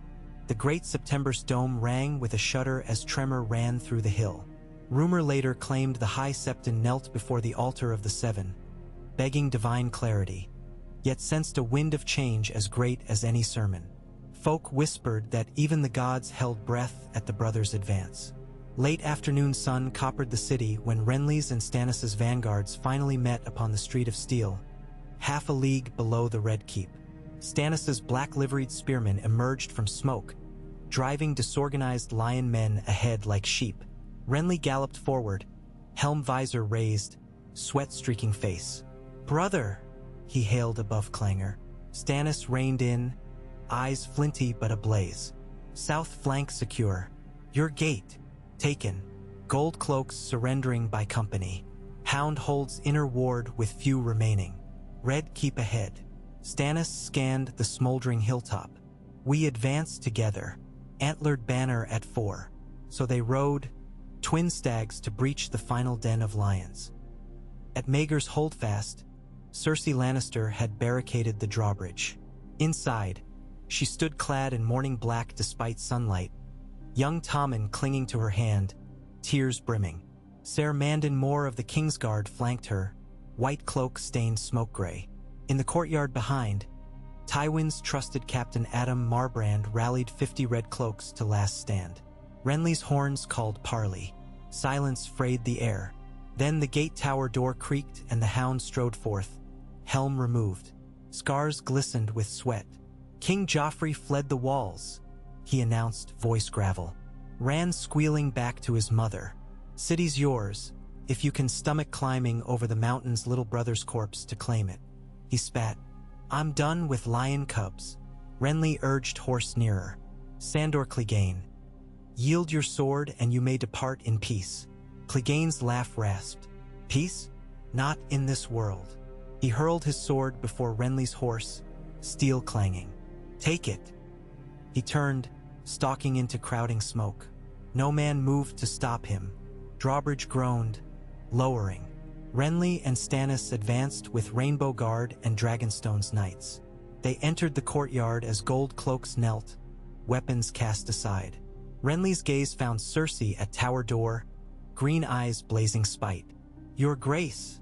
the great September's dome rang with a shudder as tremor ran through the hill. Rumor later claimed the High Septon knelt before the altar of the Seven, begging divine clarity, yet sensed a wind of change as great as any sermon. Folk whispered that even the gods held breath at the brothers' advance. Late afternoon sun coppered the city when Renly's and Stannis' vanguards finally met upon the Street of Steel, half a league below the Red Keep. Stannis' black-liveried spearmen emerged from smoke, driving disorganized lion men ahead like sheep. Renly galloped forward, helm visor raised, sweat-streaking face. "Brother!" he hailed above clangor. Stannis reined in, eyes flinty but ablaze. "South flank secure. Your gate taken. Gold cloaks surrendering by company. Hound holds inner ward with few remaining. Red Keep ahead." Stannis scanned the smoldering hilltop. "We advance together. Antlered banner at 4. So they rode, twin stags to breach the final den of lions. At Maegor's holdfast, Cersei Lannister had barricaded the drawbridge. Inside, she stood clad in morning black despite sunlight, young Tommen clinging to her hand, tears brimming. Ser Mandon Moore of the Kingsguard flanked her, white cloak stained smoke gray. In the courtyard behind, Tywin's trusted Captain Adam Marbrand rallied 50 red cloaks to last stand. Renly's horns called parley. Silence frayed the air. Then the gate tower door creaked and the hound strode forth, helm removed. Scars glistened with sweat. "King Joffrey fled the walls," he announced, voice gravel. "Ran squealing back to his mother. City's yours, if you can stomach climbing over the mountain's little brother's corpse to claim it. He spat. I'm done with lion cubs. Renly urged horse nearer. Sandor Clegane. Yield your sword and you may depart in peace. Clegane's laugh rasped. Peace? Not in this world. He hurled his sword before Renly's horse, steel clanging. Take it. He turned, stalking into crowding smoke. No man moved to stop him. Drawbridge groaned, lowering. Renly and Stannis advanced with Rainbow Guard and Dragonstone's knights. They entered the courtyard as gold cloaks knelt, weapons cast aside. Renly's gaze found Cersei at tower door, green eyes blazing spite. Your grace,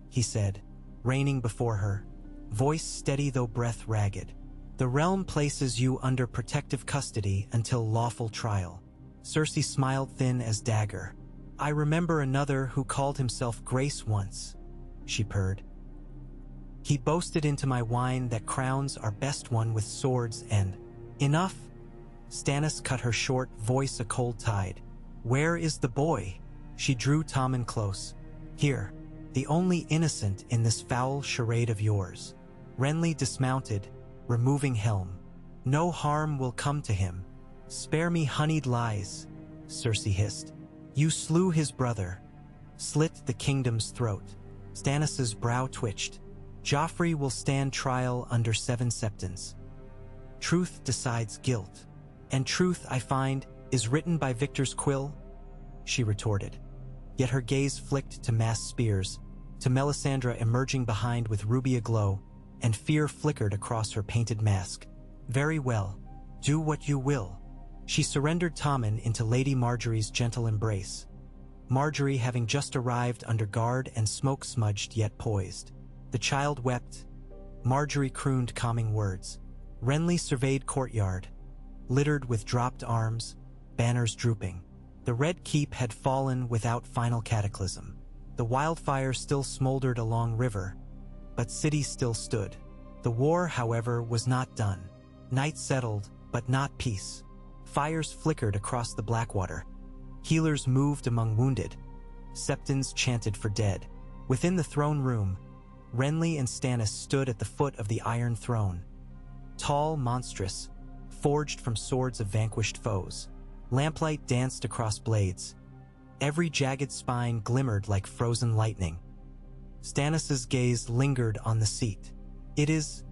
he said, reigning before her, voice steady though breath ragged. The realm places you under protective custody until lawful trial. Cersei smiled thin as dagger. I remember another who called himself Grace once, she purred. He boasted into my wine that crowns are best won with swords and... Enough! Stannis cut her short, voice a cold tide. Where is the boy? She drew Tommen close. Here, the only innocent in this foul charade of yours. Renly dismounted, removing helm. No harm will come to him. Spare me honeyed lies, Cersei hissed. You slew his brother, slit the kingdom's throat. Stannis's brow twitched. Joffrey will stand trial under 7 septons. Truth decides guilt. And truth, I find, is written by Victor's quill, she retorted. Yet her gaze flicked to mass spears, to Melisandre emerging behind with ruby aglow, and fear flickered across her painted mask. Very well, do what you will. She surrendered Tommen into Lady Margaery's gentle embrace. Margaery having just arrived under guard and smoke-smudged yet poised. The child wept. Margaery crooned calming words. Renly surveyed courtyard, littered with dropped arms, banners drooping. The Red Keep had fallen without final cataclysm. The wildfire still smoldered along river, but city still stood. The war, however, was not done. Night settled, but not peace. Fires flickered across the Blackwater. Healers moved among wounded. Septons chanted for dead. Within the throne room, Renly and Stannis stood at the foot of the Iron Throne. Tall, monstrous, forged from swords of vanquished foes. Lamplight danced across blades. Every jagged spine glimmered like frozen lightning. Stannis's gaze lingered on the seat. It is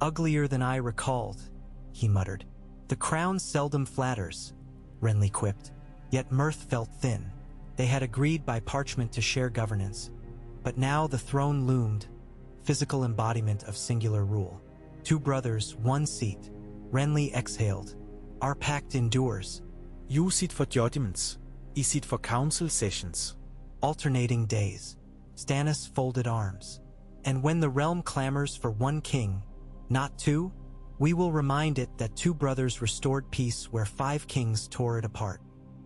uglier than I recalled, he muttered. The crown seldom flatters, Renly quipped, yet mirth felt thin. They had agreed by parchment to share governance, but now the throne loomed, physical embodiment of singular rule. 2 brothers, 1 seat. Renly exhaled. Our pact endures. You sit for judgments, I sit for council sessions. Alternating days. Stannis folded arms. And when the realm clamors for 1 king, not 2, we will remind it that 2 brothers restored peace where 5 kings tore it apart.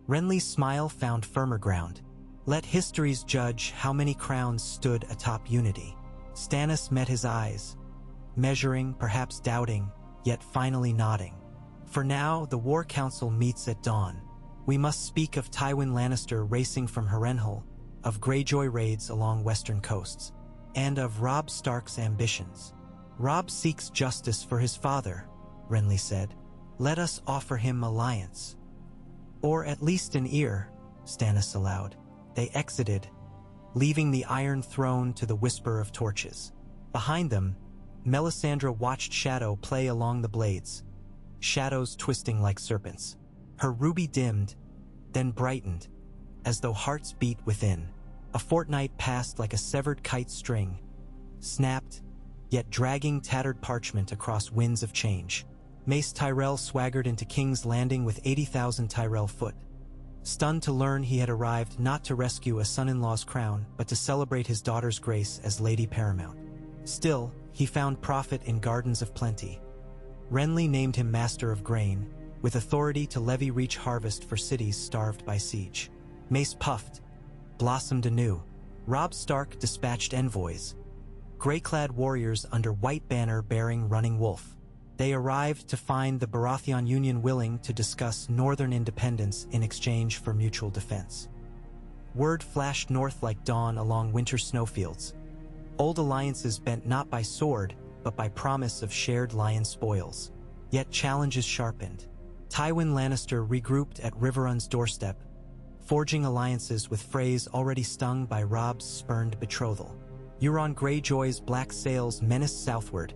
Renly's smile found firmer ground. Let histories judge how many crowns stood atop unity. Stannis met his eyes, measuring, perhaps doubting, yet finally nodding. For now, the War Council meets at dawn. We must speak of Tywin Lannister racing from Harrenhal, of Greyjoy raids along western coasts, and of Robb Stark's ambitions. Robb seeks justice for his father, Renly said. Let us offer him alliance. Or at least an ear, Stannis allowed. They exited, leaving the Iron Throne to the whisper of torches. Behind them, Melisandre watched shadow play along the blades, shadows twisting like serpents. Her ruby dimmed, then brightened, as though hearts beat within. A fortnight passed like a severed kite string, snapped, yet dragging tattered parchment across winds of change. Mace Tyrell swaggered into King's Landing with 80,000 Tyrell foot, stunned to learn he had arrived not to rescue a son-in-law's crown, but to celebrate his daughter's grace as Lady Paramount. Still, he found profit in gardens of plenty. Renly named him Master of Grain, with authority to levy reach harvest for cities starved by siege. Mace puffed, blossomed anew. Robb Stark dispatched envoys, gray-clad warriors under white banner bearing Running Wolf. They arrived to find the Baratheon Union willing to discuss northern independence in exchange for mutual defense. Word flashed north like dawn along winter snowfields. Old alliances bent not by sword, but by promise of shared lion spoils. Yet challenges sharpened. Tywin Lannister regrouped at Riverrun's doorstep, forging alliances with Freys already stung by Robb's spurned betrothal. Euron Greyjoy's black sails menaced southward,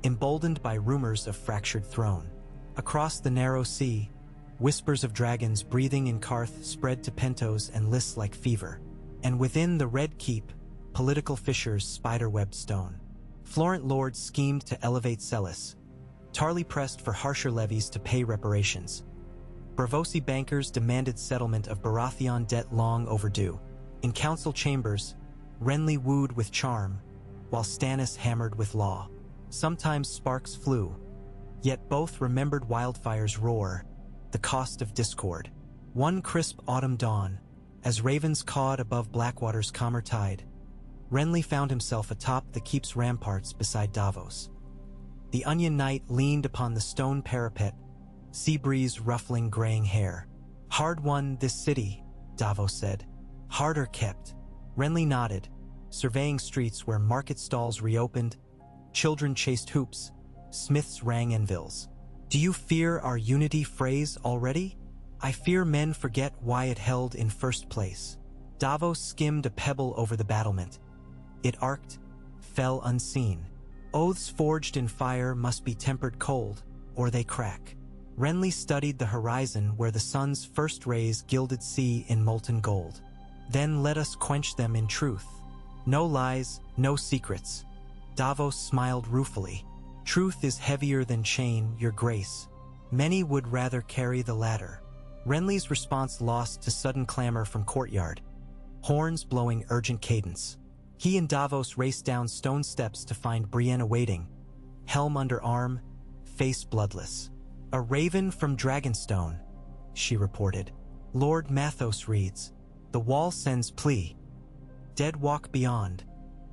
emboldened by rumors of fractured throne. Across the narrow sea, whispers of dragons breathing in Karth spread to Pentos and Lys like fever. And within the Red Keep, political fissures spiderwebbed stone. Florent lords schemed to elevate Celis. Tarly pressed for harsher levies to pay reparations. Braavosi bankers demanded settlement of Baratheon debt long overdue. In council chambers, Renly wooed with charm, while Stannis hammered with law. Sometimes sparks flew, yet both remembered wildfire's roar, the cost of discord. One crisp autumn dawn, as ravens cawed above Blackwater's calmer tide, Renly found himself atop the keep's ramparts beside Davos. The Onion Knight leaned upon the stone parapet, sea breeze ruffling graying hair. "Hard won this city," Davos said. "Harder kept." Renly nodded, surveying streets where market stalls reopened, children chased hoops, smiths rang anvils. "Do you fear our unity phrase already? I fear men forget why it held in first place." Davos skimmed a pebble over the battlement. It arced, fell unseen. Oaths forged in fire must be tempered cold, or they crack. Renly studied the horizon where the sun's first rays gilded sea in molten gold. "Then let us quench them in truth. No lies, no secrets." Davos smiled ruefully. "Truth is heavier than chain, your grace. Many would rather carry the latter." Renly's response lost to sudden clamor from courtyard, horns blowing urgent cadence. He and Davos raced down stone steps to find Brienne awaiting, helm under arm, face bloodless. "A raven from Dragonstone," she reported. "Lord Mathos reads. The wall sends plea. Dead walk beyond,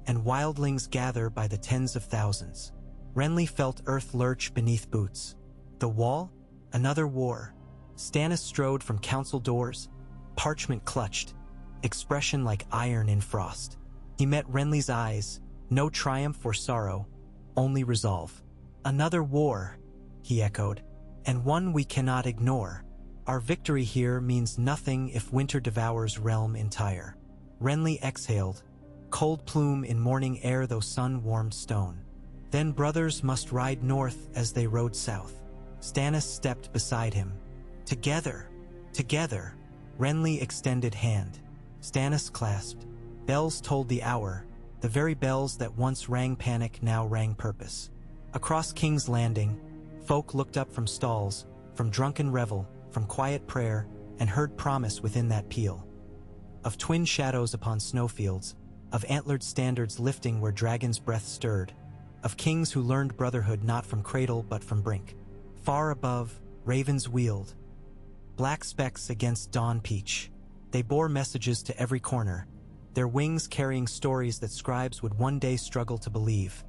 and wildlings gather by the tens of thousands." Renly felt earth lurch beneath boots. The wall? Another war. Stannis strode from council doors, parchment clutched, expression like iron in frost. He met Renly's eyes, no triumph or sorrow, only resolve. "Another war," he echoed, "and one we cannot ignore. Our victory here means nothing if winter devours realm entire." Renly exhaled, cold plume in morning air though sun-warmed stone. Then brothers must ride north as they rode south. Stannis stepped beside him. "Together, together." Renly extended hand. Stannis clasped. Bells told the hour, the very bells that once rang panic now rang purpose. Across King's Landing, folk looked up from stalls, from drunken revel, from quiet prayer, and heard promise within that peal. Of twin shadows upon snowfields, of antlered standards lifting where dragons' breath stirred, of kings who learned brotherhood not from cradle but from brink. Far above, ravens wheeled, black specks against dawn peach. They bore messages to every corner, their wings carrying stories that scribes would one day struggle to believe.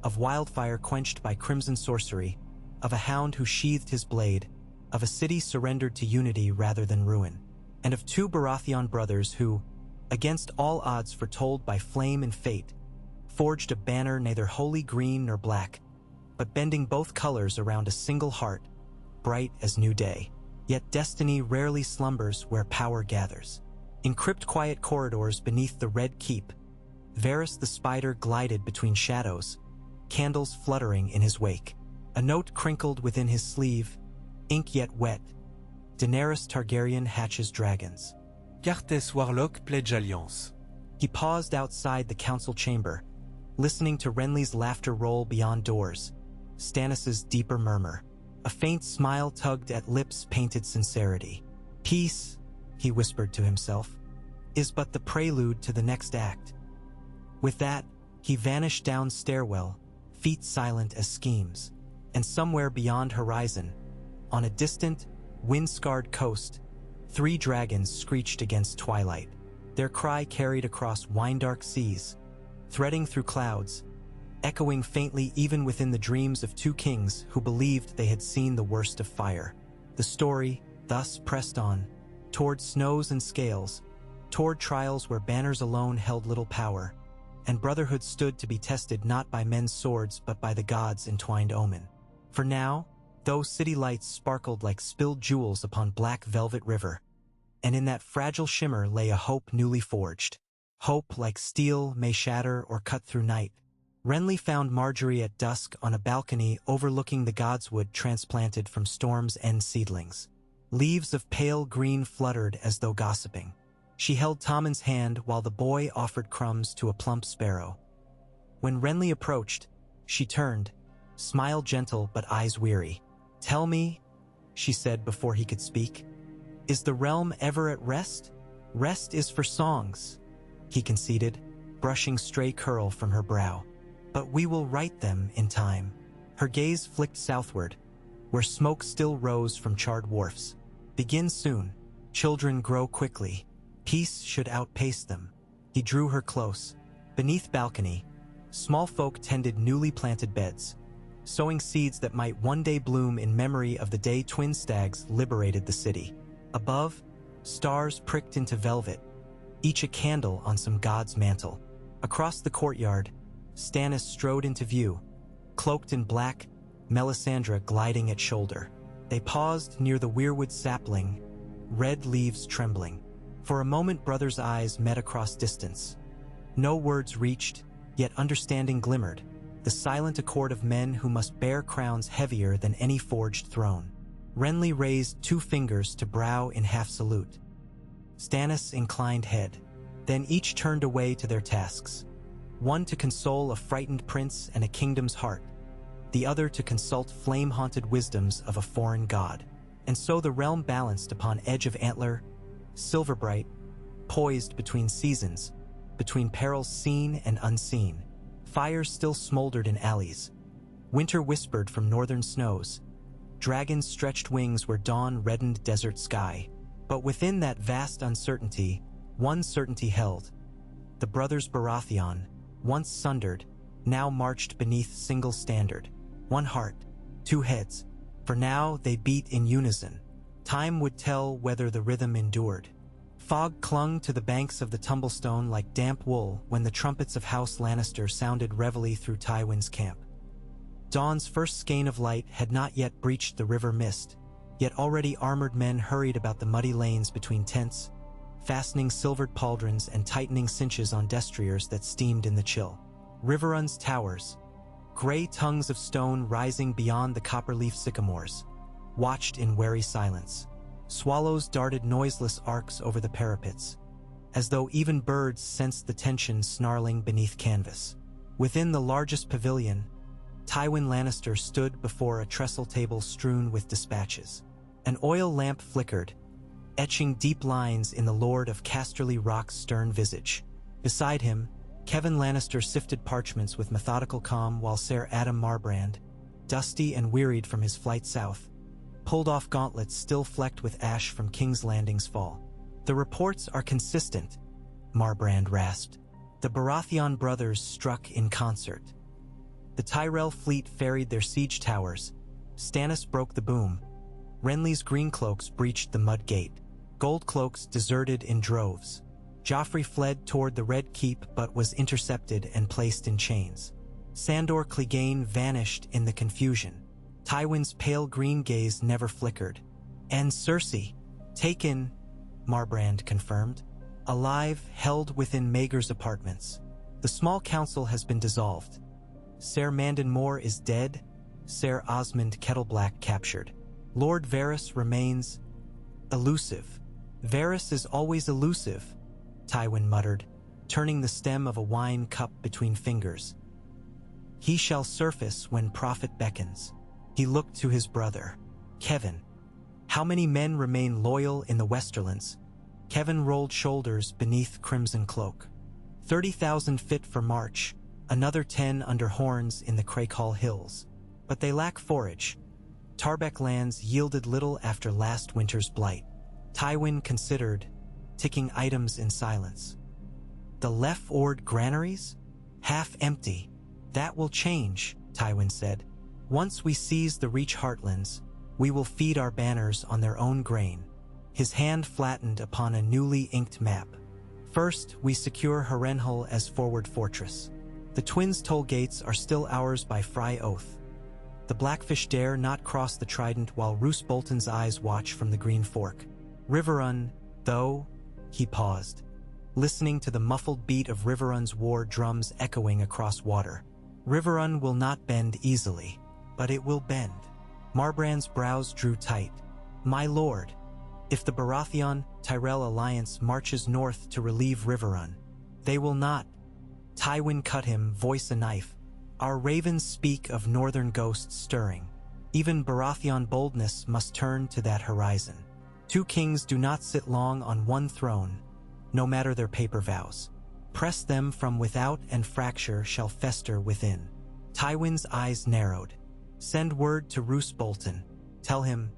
Of wildfire quenched by crimson sorcery, of a hound who sheathed his blade, of a city surrendered to unity rather than ruin, and of two Baratheon brothers who, against all odds foretold by flame and fate, forged a banner neither wholly green nor black, but bending both colors around a single heart, bright as new day. Yet destiny rarely slumbers where power gathers. In crypt quiet corridors beneath the Red Keep, Varys the spider glided between shadows, candles fluttering in his wake. A note crinkled within his sleeve, ink yet wet. Daenerys Targaryen hatches dragons. Cartes Warlock pledge alliance. He paused outside the council chamber, listening to Renly's laughter roll beyond doors, Stannis's deeper murmur. A faint smile tugged at lips painted sincerity. "Peace," he whispered to himself, "is but the prelude to the next act." With that, he vanished down stairwell, feet silent as schemes, and somewhere beyond horizon, on a distant, wind-scarred coast, 3 dragons screeched against twilight. Their cry carried across wine-dark seas, threading through clouds, echoing faintly even within the dreams of 2 kings who believed they had seen the worst of fire. The story, thus pressed on, toward snows and scales, toward trials where banners alone held little power, and brotherhood stood to be tested not by men's swords but by the gods' entwined omen. For now, those city lights sparkled like spilled jewels upon black velvet river, and in that fragile shimmer lay a hope newly forged. Hope like steel may shatter or cut through night. Renly found Marjorie at dusk on a balcony overlooking the godswood transplanted from Storm's End seedlings. Leaves of pale green fluttered as though gossiping. She held Tommen's hand while the boy offered crumbs to a plump sparrow. When Renly approached, she turned, smile gentle but eyes weary. "Tell me," she said before he could speak, "is the realm ever at rest?" "Rest is for songs," he conceded, brushing stray curl from her brow. "But we will write them in time." Her gaze flicked southward, where smoke still rose from charred wharfs. "Begin soon. Children grow quickly. Peace should outpace them." He drew her close. Beneath balcony, small folk tended newly planted beds, sowing seeds that might one day bloom in memory of the day twin stags liberated the city. Above, stars pricked into velvet, each a candle on some god's mantle. Across the courtyard, Stannis strode into view, cloaked in black, Melisandre gliding at shoulder. They paused near the weirwood sapling, red leaves trembling. For a moment brothers' eyes met across distance. No words reached, yet understanding glimmered, the silent accord of men who must bear crowns heavier than any forged throne. Renly raised 2 fingers to brow in half salute. Stannis inclined head. Then each turned away to their tasks. One to console a frightened prince and a kingdom's heart, the other to consult flame-haunted wisdoms of a foreign god. And so the realm balanced upon edge of antler, silver-bright, poised between seasons, between perils seen and unseen. Fires still smoldered in alleys. Winter whispered from northern snows. Dragons stretched wings where dawn reddened desert sky. But within that vast uncertainty, one certainty held. The brothers Baratheon, once sundered, now marched beneath single standard. One heart, 2 heads. For now they beat in unison. Time would tell whether the rhythm endured. Fog clung to the banks of the Tumblestone like damp wool when the trumpets of House Lannister sounded reveille through Tywin's camp. Dawn's first skein of light had not yet breached the river mist, yet already armored men hurried about the muddy lanes between tents, fastening silvered pauldrons and tightening cinches on destriers that steamed in the chill. Riverrun's towers, gray tongues of stone rising beyond the copperleaf sycamores, watched in wary silence. Swallows darted noiseless arcs over the parapets, as though even birds sensed the tension snarling beneath canvas. Within the largest pavilion, Tywin Lannister stood before a trestle table strewn with dispatches. An oil lamp flickered, etching deep lines in the Lord of Casterly Rock's stern visage. Beside him, Kevan Lannister sifted parchments with methodical calm while Ser Adam Marbrand, dusty and wearied from his flight south, pulled off gauntlets still flecked with ash from King's Landing's fall. "The reports are consistent," Marbrand rasped. "The Baratheon brothers struck in concert. The Tyrell fleet ferried their siege towers. Stannis broke the boom. Renly's green cloaks breached the mud gate. Gold cloaks deserted in droves. Joffrey fled toward the Red Keep but was intercepted and placed in chains. Sandor Clegane vanished in the confusion. Tywin's pale green gaze never flickered. And Cersei, taken," Marbrand confirmed, "alive, held within Maegor's apartments. The small council has been dissolved. Ser Mandon Moore is dead, Ser Osmond Kettleblack captured. Lord Varys remains elusive." "Varys is always elusive," Tywin muttered, turning the stem of a wine cup between fingers. "He shall surface when profit beckons." He looked to his brother, Kevan. "How many men remain loyal in the Westerlands?" Kevan rolled shoulders beneath crimson cloak. 30,000 fit for march, another 10 under horns in the Crakehall Hills. But they lack forage. Tarbeck lands yielded little after last winter's blight. Tywin considered, ticking items in silence. "The Leff-Ord granaries? Half empty. That will change," Tywin said. "Once we seize the Reach Heartlands, we will feed our banners on their own grain." His hand flattened upon a newly inked map. First, we secure Harrenhal as forward fortress. The twins' toll gates are still ours by Frey oath. The Blackfish dare not cross the Trident while Roose Bolton's eyes watch from the Green Fork. Riverrun, though, he paused, listening to the muffled beat of Riverrun's war drums echoing across water. Riverrun will not bend easily, but it will bend. Marbrand's brows drew tight. My lord, if the Baratheon-Tyrell alliance marches north to relieve Riverrun, they will not. Tywin cut him, voice a knife. Our ravens speak of northern ghosts stirring. Even Baratheon boldness must turn to that horizon. Two kings do not sit long on one throne, no matter their paper vows. Press them from without and fracture shall fester within. Tywin's eyes narrowed. Send word to Roose Bolton. Tell him,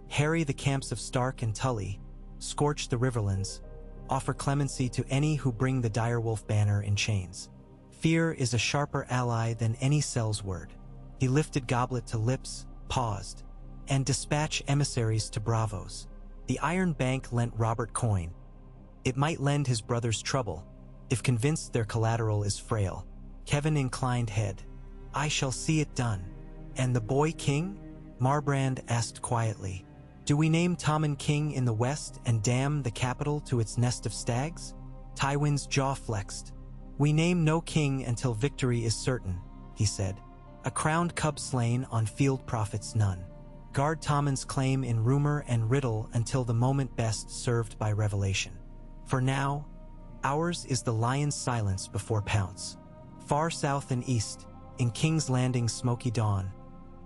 harry the camps of Stark and Tully, scorch the Riverlands, offer clemency to any who bring the direwolf banner in chains. Fear is a sharper ally than any Sel's word. He lifted goblet to lips, paused, and dispatch emissaries to Bravos. The Iron Bank lent Robert coin. It might lend his brothers trouble, if convinced their collateral is frail. Kevin inclined head. I shall see it done. And the boy king? Marbrand asked quietly. Do we name Tommen king in the west and damn the capital to its nest of stags? Tywin's jaw flexed. We name no king until victory is certain, he said. A crowned cub slain on field profits none. Guard Tommen's claim in rumor and riddle until the moment best served by revelation. For now, ours is the lion's silence before pounce. Far south and east, in King's Landing's smoky dawn,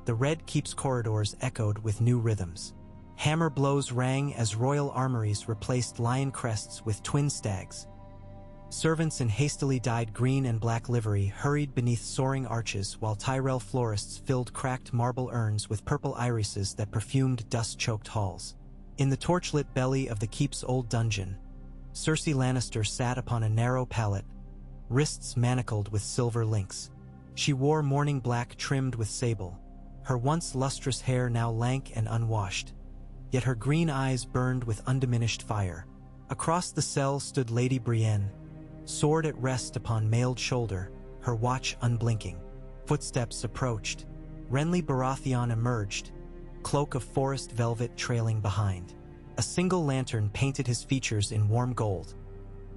the Red Keep's corridors echoed with new rhythms. Hammer blows rang as royal armories replaced lion crests with twin stags. Servants in hastily dyed green and black livery hurried beneath soaring arches while Tyrell florists filled cracked marble urns with purple irises that perfumed dust-choked halls. In the torchlit belly of the keep's old dungeon, Cersei Lannister sat upon a narrow pallet, wrists manacled with silver links. She wore mourning black trimmed with sable, her once lustrous hair now lank and unwashed. Yet her green eyes burned with undiminished fire. Across the cell stood Lady Brienne, sword at rest upon mailed shoulder, her watch unblinking. Footsteps approached. Renly Baratheon emerged, cloak of forest velvet trailing behind. A single lantern painted his features in warm gold.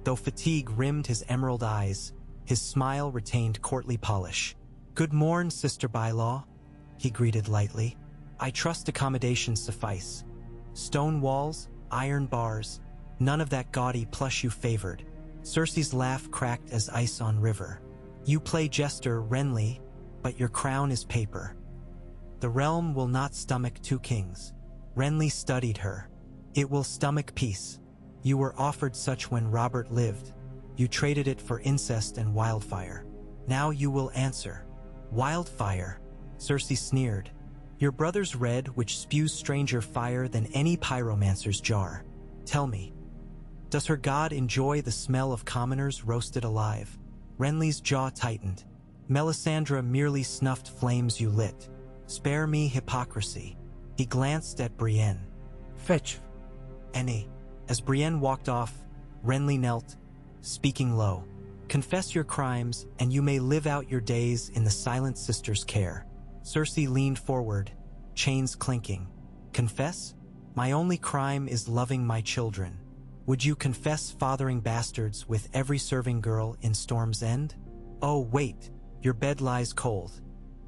Though fatigue rimmed his emerald eyes, his smile retained courtly polish. Good morn, Sister Bylaw, he greeted lightly. I trust accommodations suffice. Stone walls, iron bars, none of that gaudy plush you favored. Cersei's laugh cracked as ice on river. You play jester, Renly, but your crown is paper. The realm will not stomach two kings. Renly studied her. It will stomach peace. You were offered such when Robert lived. You traded it for incest and wildfire. Now you will answer. Wildfire, Cersei sneered. Your brother's red, which spews stranger fire than any pyromancer's jar. Tell me, does her god enjoy the smell of commoners roasted alive? Renly's jaw tightened. Melisandre merely snuffed flames you lit. Spare me hypocrisy. He glanced at Brienne. Fetch. Any. As Brienne walked off, Renly knelt, speaking low. Confess your crimes, and you may live out your days in the silent sister's care. Cersei leaned forward, chains clinking. Confess? My only crime is loving my children. Would you confess fathering bastards with every serving girl in Storm's End? Oh, wait, your bed lies cold.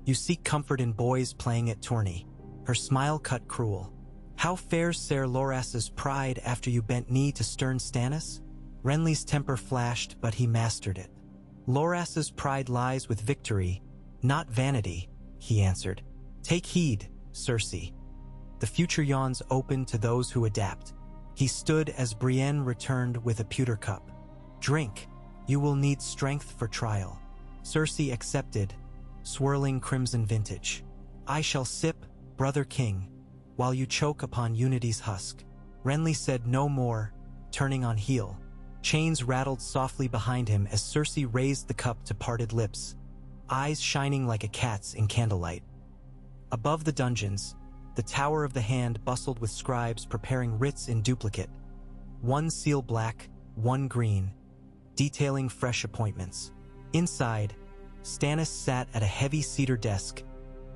You seek comfort in boys playing at tourney. Her smile cut cruel. How fares Ser Loras's pride after you bent knee to stern Stannis? Renly's temper flashed, but he mastered it. Loras's pride lies with victory, not vanity, he answered. Take heed, Cersei. The future yawns open to those who adapt. He stood as Brienne returned with a pewter cup. Drink. You will need strength for trial. Cersei accepted, swirling crimson vintage. I shall sip, brother king, while you choke upon unity's husk. Renly said no more, turning on heel. Chains rattled softly behind him as Cersei raised the cup to parted lips, eyes shining like a cat's in candlelight. Above the dungeons, the Tower of the Hand bustled with scribes preparing writs in duplicate. One seal black, one green, detailing fresh appointments. Inside, Stannis sat at a heavy cedar desk,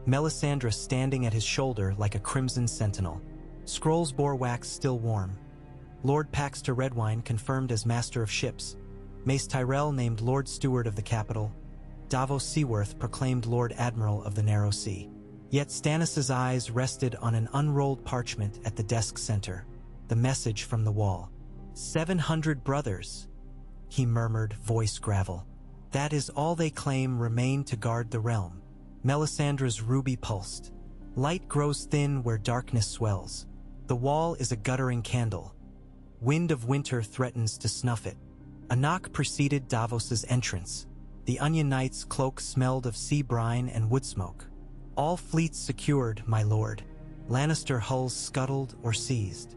Melisandre standing at his shoulder like a crimson sentinel. Scrolls bore wax still warm. Lord Paxter Redwine confirmed as Master of Ships. Mace Tyrell named Lord Steward of the capital. Davos Seaworth proclaimed Lord Admiral of the Narrow Sea. Yet Stannis's eyes rested on an unrolled parchment at the desk center. The message from the wall. 700 brothers, he murmured, voice gravel. That is all they claim remain to guard the realm. Melisandre's ruby pulsed. Light grows thin where darkness swells. The wall is a guttering candle. Wind of winter threatens to snuff it. A knock preceded Davos's entrance. The Onion Knight's cloak smelled of sea brine and wood smoke. All fleets secured, my lord. Lannister hulls scuttled or seized.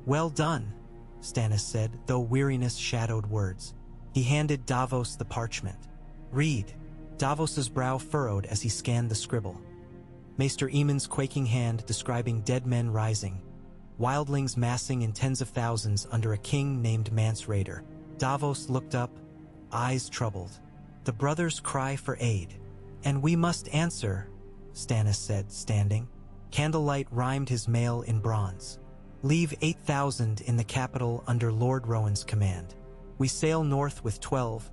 Well done, Stannis said, though weariness shadowed words. He handed Davos the parchment. Read. Davos's brow furrowed as he scanned the scribble. Maester Aemon's quaking hand describing dead men rising, wildlings massing in tens of thousands under a king named Mance Rayder. Davos looked up, eyes troubled. The brothers cry for aid. And we must answer, Stannis said, standing. Candlelight rhymed his mail in bronze. Leave 8,000 in the capital under Lord Rowan's command. We sail north with 12,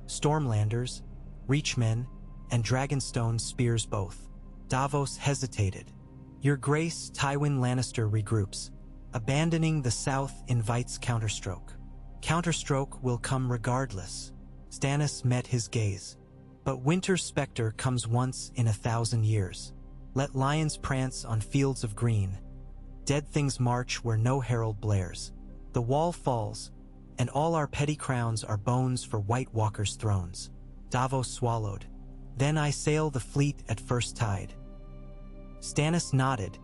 Stormlanders, Reachmen, and Dragonstone spears both. Davos hesitated. Your Grace, Tywin Lannister regroups. Abandoning the south invites counterstroke. Counterstroke will come regardless. Stannis met his gaze. But Winter's specter comes once in 1,000 years. Let lions prance on fields of green. Dead things march where no herald blares. The wall falls, and all our petty crowns are bones for White Walkers' thrones. Davos swallowed. Then I sail the fleet at first tide. Stannis nodded,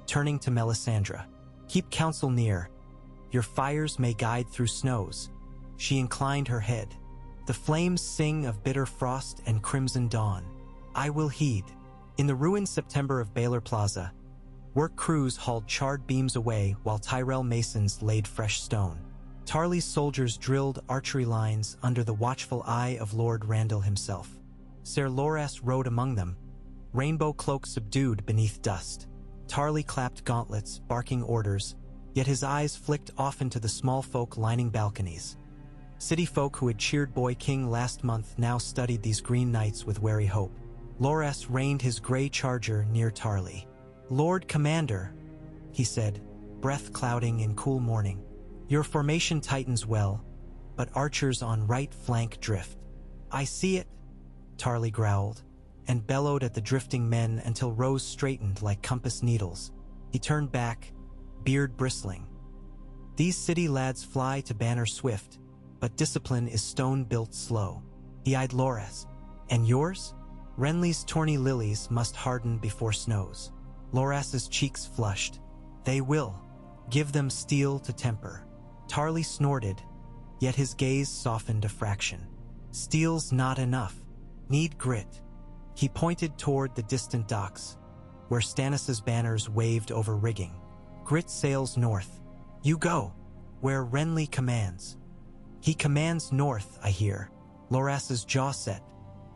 turning to Melisandre. Keep counsel near. Your fires may guide through snows. She inclined her head. The flames sing of bitter frost and crimson dawn. I will heed. In the ruined September of Baylor Plaza, work crews hauled charred beams away while Tyrell masons laid fresh stone. Tarly's soldiers drilled archery lines under the watchful eye of Lord Randall himself. Ser Loras rode among them, rainbow cloak subdued beneath dust. Tarly clapped gauntlets, barking orders, yet his eyes flicked often to the small folk lining balconies. City folk who had cheered Boy King last month now studied these green knights with wary hope. Loras reined his gray charger near Tarly. Lord Commander, he said, breath clouding in cool morning. Your formation tightens well, but archers on right flank drift. I see it, Tarly growled, and bellowed at the drifting men until rows straightened like compass needles. He turned back, beard bristling. These city lads fly to banner swift, but discipline is stone-built slow. He eyed Loras. And yours? Renly's tawny lilies must harden before snows. Loras's cheeks flushed. They will. Give them steel to temper. Tarly snorted, yet his gaze softened a fraction. Steel's not enough. Need grit. He pointed toward the distant docks, where Stannis's banners waved over rigging. Grit sails north. You go, where Renly commands. He commands north, I hear. Loras's jaw set.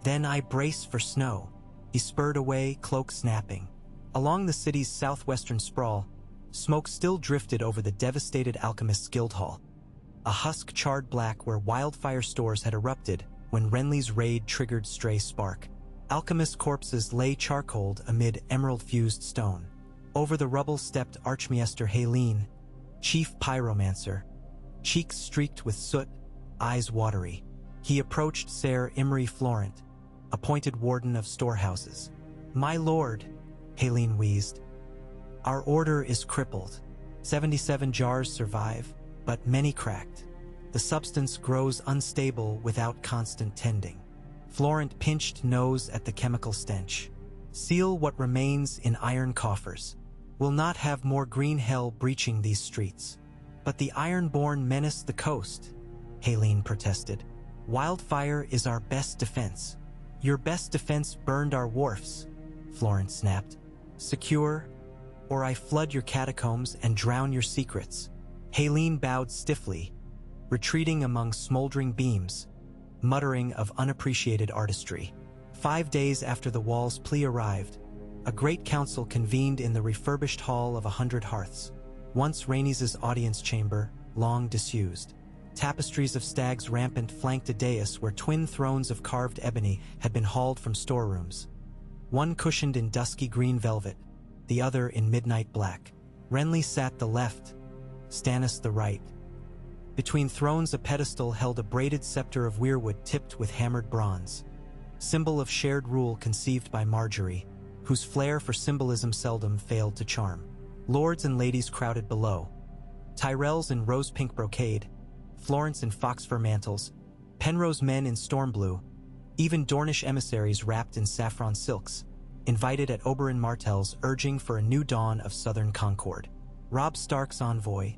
Then I brace for snow. He spurred away, cloak snapping. Along the city's southwestern sprawl, smoke still drifted over the devastated Alchemist's Guildhall, a husk charred black where wildfire stores had erupted when Renly's raid triggered stray spark. Alchemist corpses lay charcoaled amid emerald-fused stone. Over the rubble stepped Archmaester Haleen, chief pyromancer, cheeks streaked with soot, eyes watery. He approached Ser Imry Florent, appointed warden of storehouses. My lord, Haleen wheezed. Our order is crippled. 77 jars survive, but many cracked. The substance grows unstable without constant tending. Florent pinched nose at the chemical stench. Seal what remains in iron coffers. We'll not have more green hell breaching these streets. But the Ironborn menace the coast, Haleen protested. Wildfire is our best defense. Your best defense burned our wharfs, Florent snapped. Secure, or I flood your catacombs and drown your secrets. Haleen bowed stiffly. retreating among smoldering beams, muttering of unappreciated artistry. 5 days after the wall's plea arrived, a great council convened in the refurbished Hall of 100 Hearths, once Rhaenys' audience chamber, long disused. Tapestries of stags rampant flanked a dais where twin thrones of carved ebony had been hauled from storerooms. One cushioned in dusky green velvet, the other in midnight black. Renly sat the left, Stannis the right. Between thrones a pedestal held a braided scepter of weirwood tipped with hammered bronze, symbol of shared rule conceived by Margaery, whose flair for symbolism seldom failed to charm. Lords and ladies crowded below, Tyrells in rose-pink brocade, Florence in fox-fur mantles, Penrose men in storm blue, even Dornish emissaries wrapped in saffron silks, invited at Oberyn Martell's urging for a new dawn of southern concord. Robb Stark's envoy,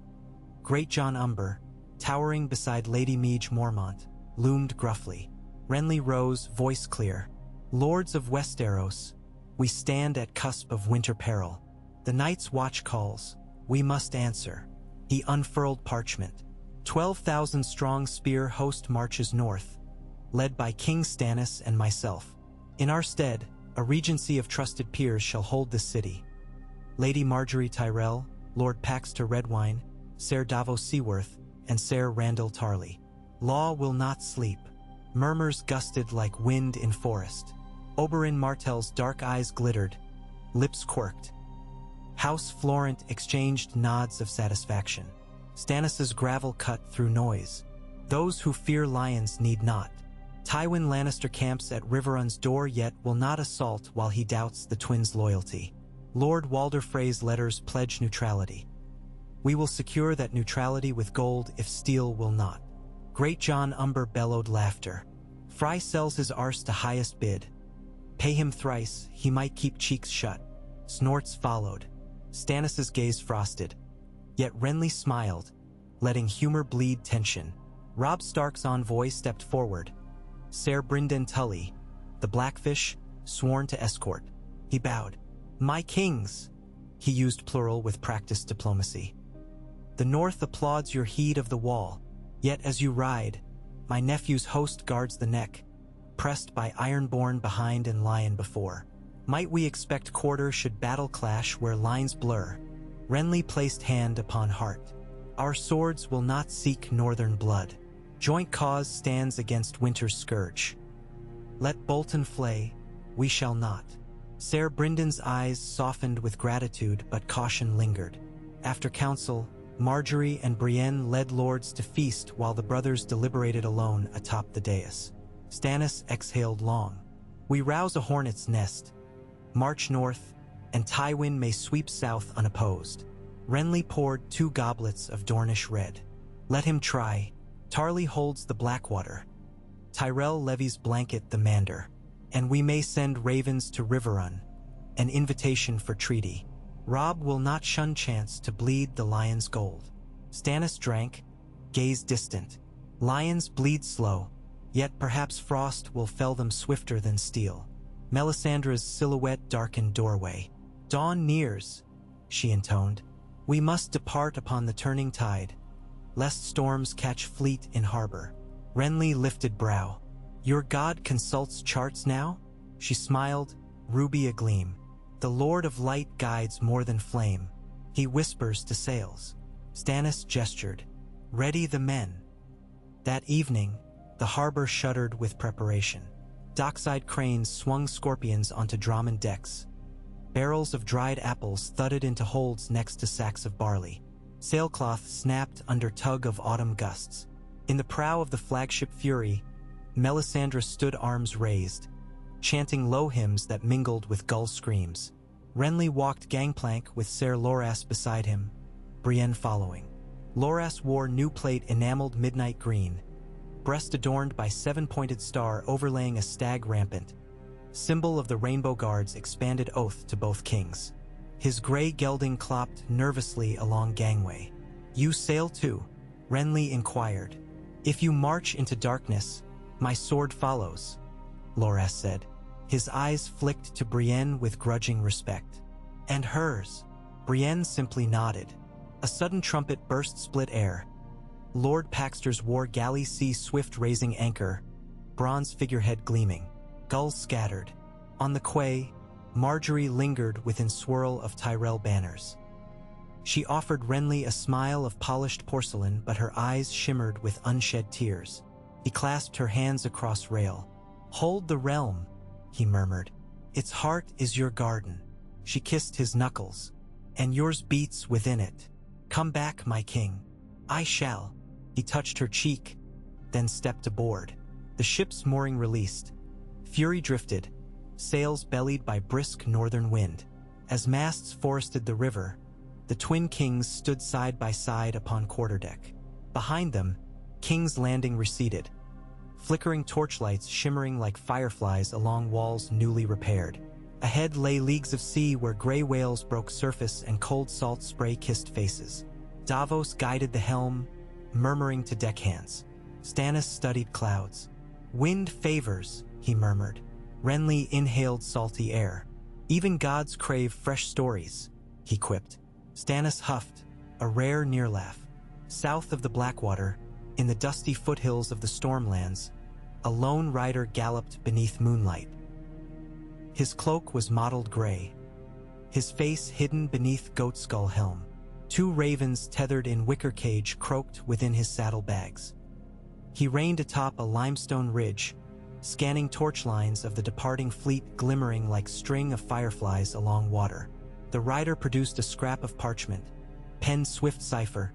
Great John Umber, towering beside Lady Meage Mormont, loomed gruffly. Renly rose, voice clear. Lords of Westeros, we stand at cusp of winter peril. The Night's Watch calls, we must answer. He unfurled parchment. 12,000 strong spear host marches north, led by King Stannis and myself. In our stead, a regency of trusted peers shall hold this city. Lady Margaery Tyrell, Lord Paxter Redwine, Ser Davos Seaworth, and Ser Randall Tarley. Law will not sleep. Murmurs gusted like wind in forest. Oberyn Martell's dark eyes glittered, lips quirked. House Florent exchanged nods of satisfaction. Stannis' gravel cut through noise. Those who fear lions need not. Tywin Lannister camps at Riverrun's door yet will not assault while he doubts the twins' loyalty. Lord Walder Frey's letters pledge neutrality. We will secure that neutrality with gold if steel will not. Great John Umber bellowed laughter. Fry sells his arse to highest bid. Pay him thrice, he might keep cheeks shut. Snorts followed. Stannis' gaze frosted. Yet Renly smiled, letting humor bleed tension. Robb Stark's envoy stepped forward. Ser Brynden Tully, the Blackfish, sworn to escort. He bowed. My kings, he used plural with practiced diplomacy. The North applauds your heed of the wall, yet as you ride, my nephew's host guards the neck, pressed by Ironborn behind and Lion before. Might we expect quarter should battle clash where lines blur? Renly placed hand upon heart. Our swords will not seek northern blood. Joint cause stands against winter's scourge. Let Bolton flay, we shall not. Ser Brynden's eyes softened with gratitude, but caution lingered. After council, Margaery and Brienne led lords to feast while the brothers deliberated alone atop the dais. Stannis exhaled long. We rouse a hornet's nest, march north, and Tywin may sweep south unopposed. Renly poured 2 goblets of Dornish red. Let him try. Tarly holds the Blackwater. Tyrell levies blanket the Mander. And we may send ravens to Riverrun, an invitation for treaty. Robb will not shun chance to bleed the lion's gold. Stannis drank, gaze distant. Lions bleed slow, yet perhaps frost will fell them swifter than steel. Melisandre's silhouette darkened doorway. Dawn nears, she intoned. We must depart upon the turning tide, lest storms catch fleet in harbor. Renly lifted brow. Your god consults charts now? She smiled, ruby agleam. The Lord of Light guides more than flame. He whispers to sails. Stannis gestured. Ready the men. That evening, the harbor shuddered with preparation. Dockside cranes swung scorpions onto Drummond decks. Barrels of dried apples thudded into holds next to sacks of barley. Sailcloth snapped under tug of autumn gusts. In the prow of the flagship Fury, Melisandre stood arms raised, chanting low hymns that mingled with gull screams. Renly walked gangplank with Ser Loras beside him, Brienne following. Loras wore new plate enameled midnight green, breast adorned by 7-pointed star overlaying a stag rampant, symbol of the Rainbow Guard's expanded oath to both kings. His gray gelding clopped nervously along gangway. You sail too? Renly inquired. If you march into darkness, my sword follows, Loras said. His eyes flicked to Brienne with grudging respect. And hers. Brienne simply nodded. A sudden trumpet burst split air. Lord Paxter's war galley sea swift raising anchor, bronze figurehead gleaming, gulls scattered. On the quay, Marjorie lingered within swirl of Tyrell banners. She offered Renly a smile of polished porcelain, but her eyes shimmered with unshed tears. He clasped her hands across rail. "Hold the realm," he murmured. "Its heart is your garden." She kissed his knuckles. "And yours beats within it. Come back, my king." "I shall." He touched her cheek, then stepped aboard. The ship's mooring released. Fury drifted, sails bellied by brisk northern wind. As masts forested the river, the twin kings stood side by side upon quarterdeck. Behind them, King's Landing receded, flickering torchlights shimmering like fireflies along walls newly repaired. Ahead lay leagues of sea where gray whales broke surface and cold salt spray kissed faces. Davos guided the helm, murmuring to deckhands. Stannis studied clouds. "Wind favors," he murmured. Renly inhaled salty air. "Even gods crave fresh stories," he quipped. Stannis huffed, a rare near laugh. South of the Blackwater, in the dusty foothills of the Stormlands, a lone rider galloped beneath moonlight. His cloak was mottled gray, his face hidden beneath goat skull helm. Two ravens tethered in wicker cage croaked within his saddlebags. He reined atop a limestone ridge, scanning torch lines of the departing fleet glimmering like string of fireflies along water. The rider produced a scrap of parchment, penned swift cipher,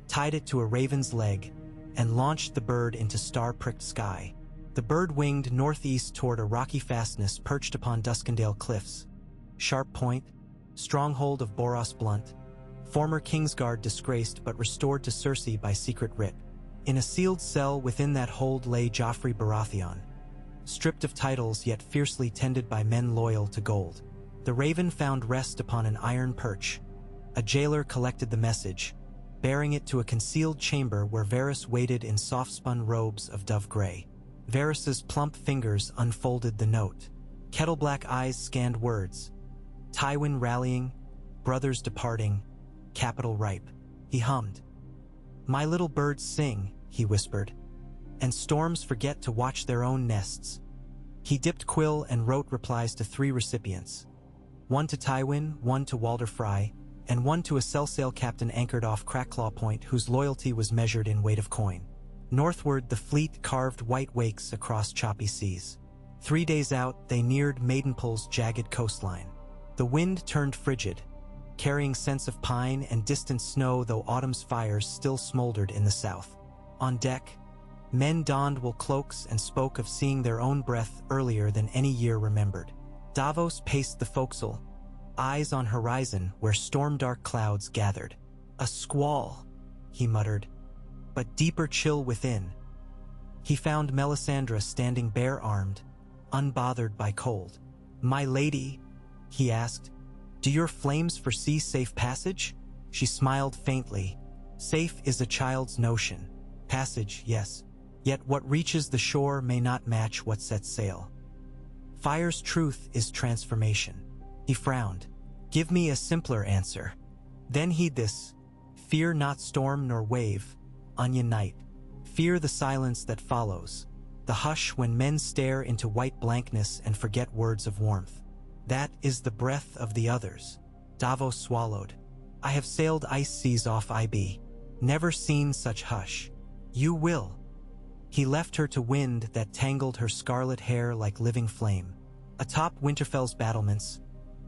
tied it to a raven's leg, and launched the bird into star-pricked sky. The bird winged northeast toward a rocky fastness perched upon Duskendale cliffs. Sharp Point, stronghold of Boros Blunt, former Kingsguard disgraced but restored to Cersei by secret writ. In a sealed cell within that hold lay Joffrey Baratheon, stripped of titles yet fiercely tended by men loyal to gold. The raven found rest upon an iron perch. A jailer collected the message, bearing it to a concealed chamber where Varys waited in soft-spun robes of dove gray. Varys's plump fingers unfolded the note. Kettle-black eyes scanned words. Tywin rallying, brothers departing, capital ripe. He hummed. "My little birds sing," he whispered, "and storms forget to watch their own nests." He dipped quill and wrote replies to 3 recipients. One to Tywin, one to Walder Frey, and one to a sellsail captain anchored off Crackclaw Point whose loyalty was measured in weight of coin. Northward, the fleet carved white wakes across choppy seas. 3 days out, they neared Maidenpool's jagged coastline. The wind turned frigid, carrying scents of pine and distant snow, though autumn's fires still smoldered in the south. On deck, men donned wool cloaks and spoke of seeing their own breath earlier than any year remembered. Davos paced the forecastle, eyes on horizon where storm-dark clouds gathered. "A squall," he muttered, but deeper chill within. He found Melisandre standing bare-armed, unbothered by cold. "My lady," he asked, "do your flames foresee safe passage?" She smiled faintly. "Safe is a child's notion. Passage, yes. Yet what reaches the shore may not match what sets sail. Fire's truth is transformation." He frowned. "Give me a simpler answer. Then heed this. Fear not storm nor wave, onion night. Fear the silence that follows, the hush when men stare into white blankness and forget words of warmth. That is the breath of the others." Davos swallowed. "I have sailed ice seas off IB. Never seen such hush. You will." He left her to wind that tangled her scarlet hair like living flame. Atop Winterfell's battlements,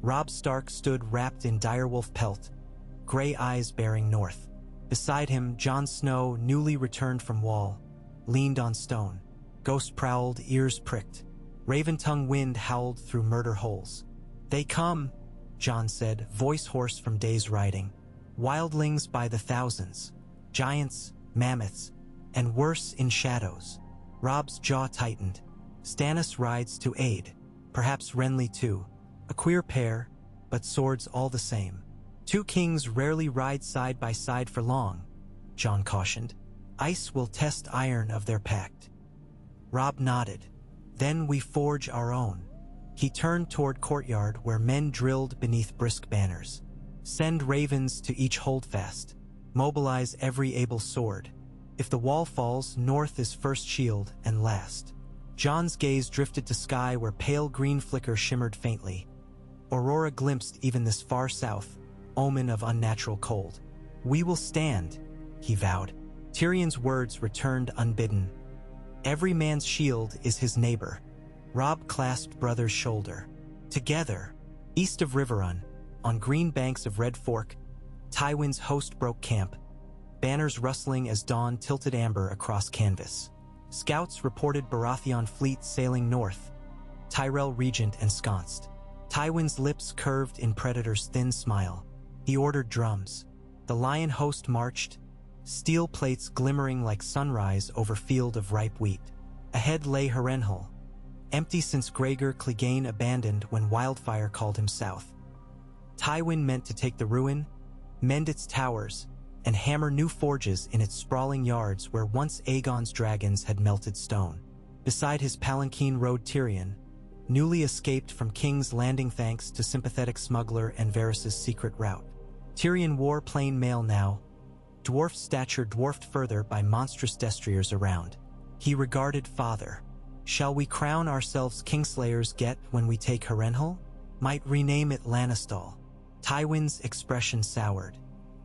Robb Stark stood wrapped in direwolf pelt, gray eyes bearing north. Beside him, Jon Snow, newly returned from Wall, leaned on stone. Ghost prowled, ears pricked. Raven-tongue wind howled through murder holes. "They come," Jon said, voice hoarse from days riding. "Wildlings by the thousands. Giants, mammoths, and worse in shadows." Robb's jaw tightened. Stannis rides to aid. Perhaps Renly too. A queer pair, but swords all the same. "Two kings rarely ride side by side for long," Jon cautioned. "Ice will test iron of their pact." Robb nodded. "Then we forge our own." He turned toward courtyard where men drilled beneath brisk banners. "Send ravens to each holdfast. Mobilize every able sword. If the wall falls, north is first shield and last. Jon's gaze drifted to sky where pale green flicker shimmered faintly. Aurora glimpsed even this far south, omen of unnatural cold. We will stand, he vowed. Tyrion's words returned unbidden. Every man's shield is his neighbor. Robb clasped brother's shoulder. Together, east of Riverrun, on green banks of Red Fork, Tywin's host broke camp, banners rustling as dawn tilted amber across canvas. Scouts reported Baratheon fleet sailing north, Tyrell regent ensconced. Tywin's lips curved in Predator's thin smile. He ordered drums. The lion host marched, steel plates glimmering like sunrise over field of ripe wheat. Ahead lay Harrenhal, empty since Gregor Clegane abandoned when Wildfire called him south. Tywin meant to take the ruin, mend its towers, and hammer new forges in its sprawling yards where once Aegon's dragons had melted stone. Beside his palanquin rode Tyrion, newly escaped from King's Landing thanks to sympathetic smuggler and Varys' secret route. Tyrion wore plain mail now, dwarf stature dwarfed further by monstrous destriers around. He regarded father. Shall we crown ourselves Kingslayers get when we take Harrenhal? Might rename it Lannistal. Tywin's expression soured.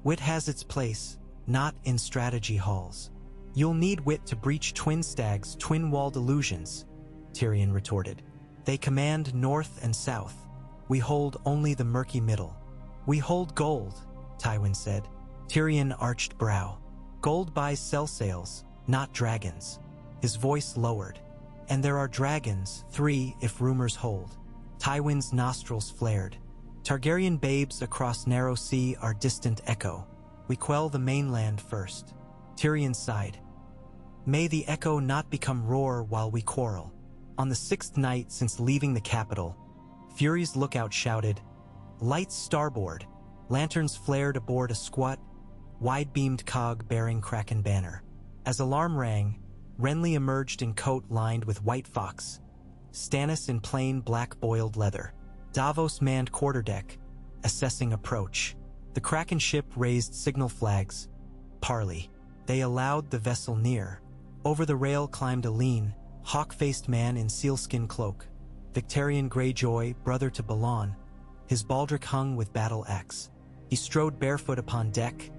Wit has its place, not in strategy halls. You'll need wit to breach twin stags' twin-walled illusions, Tyrion retorted. They command north and south. We hold only the murky middle. We hold gold, Tywin said. Tyrion arched brow. Gold buys sell sails, not dragons. His voice lowered. And there are dragons, 3 if rumors hold. Tywin's nostrils flared. Targaryen babes across narrow sea are distant echo. We quell the mainland first. Tyrion sighed. May the echo not become roar while we quarrel. On the 6th night since leaving the capital, Fury's lookout shouted, "Lights starboard!" Lanterns flared aboard a squat, wide-beamed cog bearing Kraken banner. As alarm rang, Renly emerged in coat lined with white fox, Stannis in plain black boiled leather. Davos manned quarterdeck, assessing approach. The Kraken ship raised signal flags. Parley. They allowed the vessel near. Over the rail climbed a lean, hawk-faced man in sealskin cloak. Victarion Greyjoy, brother to Balon, his baldric hung with battle axe. He strode barefoot upon deck,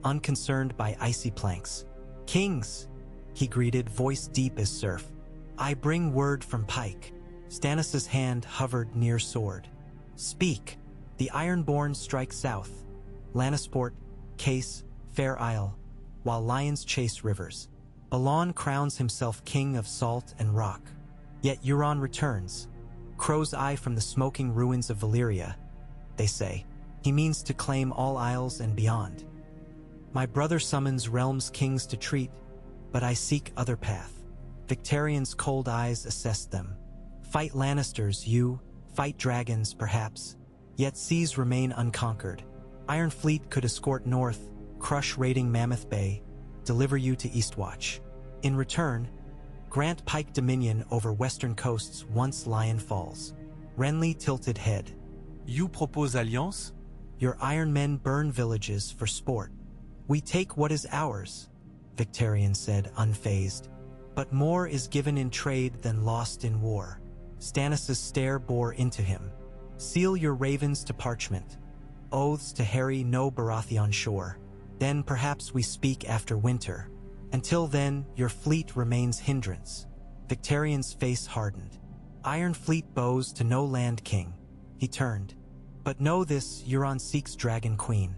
unconcerned by icy planks. "Kings," he greeted, voice deep as surf. "I bring word from Pike." Stannis' hand hovered near sword. "Speak." The Ironborn strike south. Lannisport, Case, Fair Isle, while lions chase rivers. Balon crowns himself king of salt and rock. Yet Euron returns. Crow's eye from the smoking ruins of Valyria, they say. He means to claim all isles and beyond. My brother summons realms kings to treat, but I seek other path. Victarion's cold eyes assessed them. Fight Lannisters, you, fight dragons, perhaps. Yet seas remain unconquered. Iron Fleet could escort north, crush raiding Mammoth Bay, deliver you to Eastwatch. In return, grant Pike dominion over western coasts once Lion falls. Renly tilted head. You propose alliance? Your Iron Men burn villages for sport. We take what is ours, Victarion said, unfazed. But more is given in trade than lost in war. Stannis' stare bore into him. Seal your ravens to parchment. Oaths to harry no Baratheon shore. Then perhaps we speak after winter. Until then, your fleet remains hindrance. Victarion's face hardened. Iron Fleet bows to no land king. He turned. But know this, Euron seeks Dragon Queen.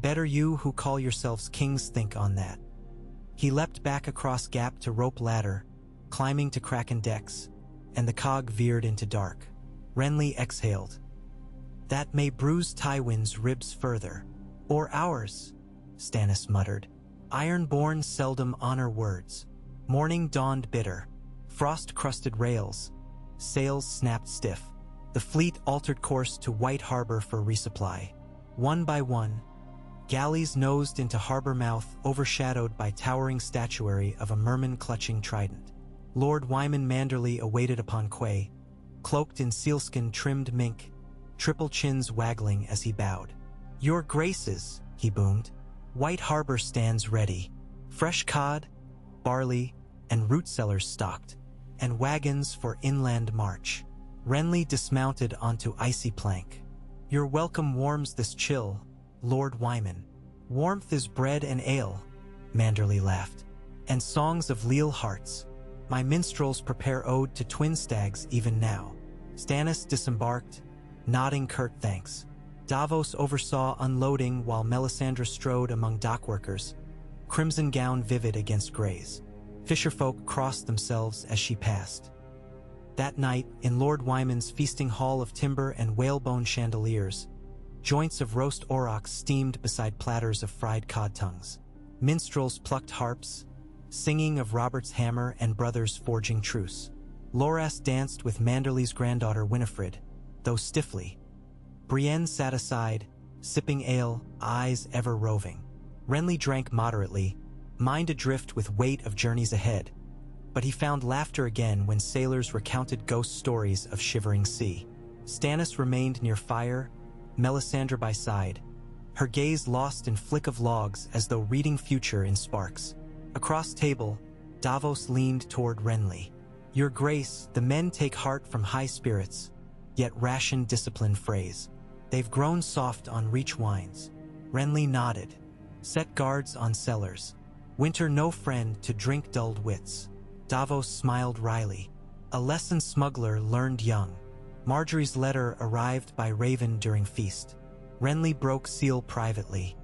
Better you who call yourselves kings think on that. He leapt back across gap to rope ladder, climbing to Kraken decks, and the cog veered into dark. Renly exhaled. That may bruise Tywin's ribs further. Or ours, Stannis muttered. Ironborn seldom honor words. Morning dawned bitter. Frost-crusted rails. Sails snapped stiff. The fleet altered course to White Harbor for resupply. One by one, galleys nosed into harbor mouth, overshadowed by towering statuary of a merman-clutching trident. Lord Wyman Manderley awaited upon quay, cloaked in sealskin trimmed mink, triple chins waggling as he bowed. Your graces, he boomed. White Harbor stands ready. Fresh cod, barley and root cellars stocked, and wagons for inland march. Renly dismounted onto icy plank. Your welcome warms this chill, Lord Wyman. Warmth is bread and ale, Manderley laughed, and songs of leal hearts. My minstrels prepare ode to twin stags even now. Stannis disembarked, nodding curt thanks. Davos oversaw unloading while Melisandre strode among dockworkers, crimson gown vivid against grays. Fisherfolk crossed themselves as she passed. That night, in Lord Wyman's feasting hall of timber and whalebone chandeliers, joints of roast aurochs steamed beside platters of fried cod tongues. Minstrels plucked harps, singing of Robert's hammer and brothers forging truce. Loras danced with Manderley's granddaughter Winifred, though stiffly. Brienne sat aside, sipping ale, eyes ever roving. Renly drank moderately, mind adrift with weight of journeys ahead, but he found laughter again when sailors recounted ghost stories of shivering sea. Stannis remained near fire, Melisandre by side, her gaze lost in flick of logs as though reading future in sparks. Across table, Davos leaned toward Renly. Your Grace, the men take heart from high spirits, yet ration discipline phrase. They've grown soft on reach wines. Renly nodded. Set guards on cellars. Winter no friend to drink dulled wits. Davos smiled wryly. A lesson smuggler learned young. Marjorie's letter arrived by Raven during feast. Renly broke seal privately.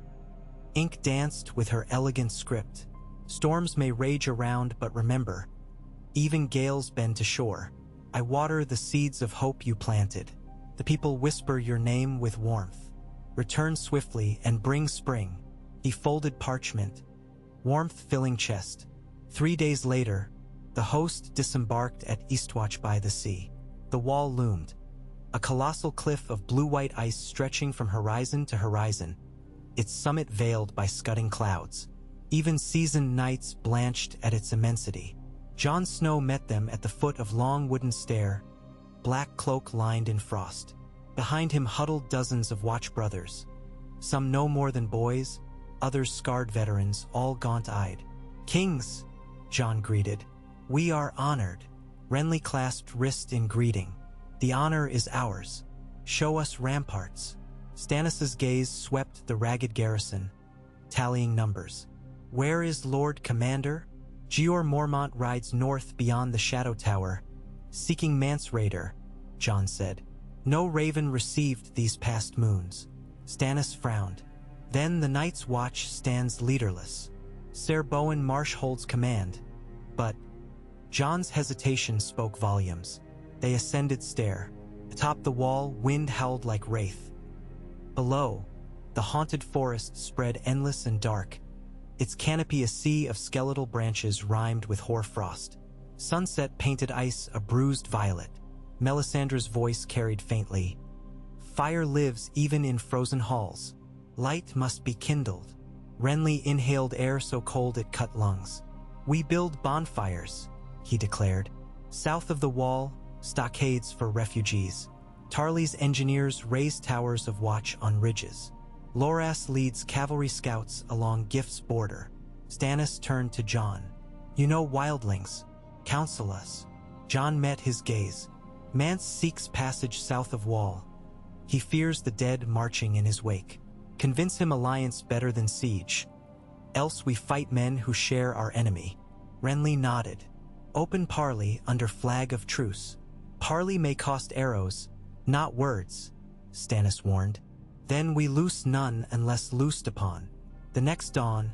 Ink danced with her elegant script. Storms may rage around, but remember, even gales bend to shore. I water the seeds of hope you planted. The people whisper your name with warmth. Return swiftly and bring spring. He folded parchment, warmth filling chest. 3 days later, the host disembarked at Eastwatch by the sea. The wall loomed, a colossal cliff of blue-white ice stretching from horizon to horizon, its summit veiled by scudding clouds. Even seasoned nights blanched at its immensity. Jon Snow met them at the foot of long wooden stair, black cloak lined in frost. Behind him huddled dozens of watch brothers, some no more than boys, others scarred veterans, all gaunt-eyed. Kings, Jon greeted. We are honored. Renly clasped wrist in greeting. The honor is ours. Show us ramparts. Stannis's gaze swept the ragged garrison, tallying numbers. Where is Lord Commander? Jeor Mormont rides north beyond the Shadow Tower, seeking Mance Raider, Jon said. No raven received these past moons. Stannis frowned. Then the Night's Watch stands leaderless. Ser Bowen Marsh holds command. But Jon's hesitation spoke volumes. They ascended stair. Atop the wall, wind howled like wraith. Below, the haunted forest spread endless and dark, its canopy a sea of skeletal branches rhymed with hoarfrost. Sunset painted ice a bruised violet. Melisandre's voice carried faintly. Fire lives even in frozen halls. Light must be kindled. Renly inhaled air so cold it cut lungs. We build bonfires, he declared. South of the wall, stockades for refugees. Tarly's engineers raise towers of watch on ridges. Loras leads cavalry scouts along Gift's border. Stannis turned to Jon. You know wildlings. Counsel us. Jon met his gaze. Mance seeks passage south of wall. He fears the dead marching in his wake. Convince him alliance better than siege. Else we fight men who share our enemy. Renly nodded. Open parley under flag of truce. Parley may cost arrows, not words, Stannis warned. Then we loose none unless loosed upon. The next dawn,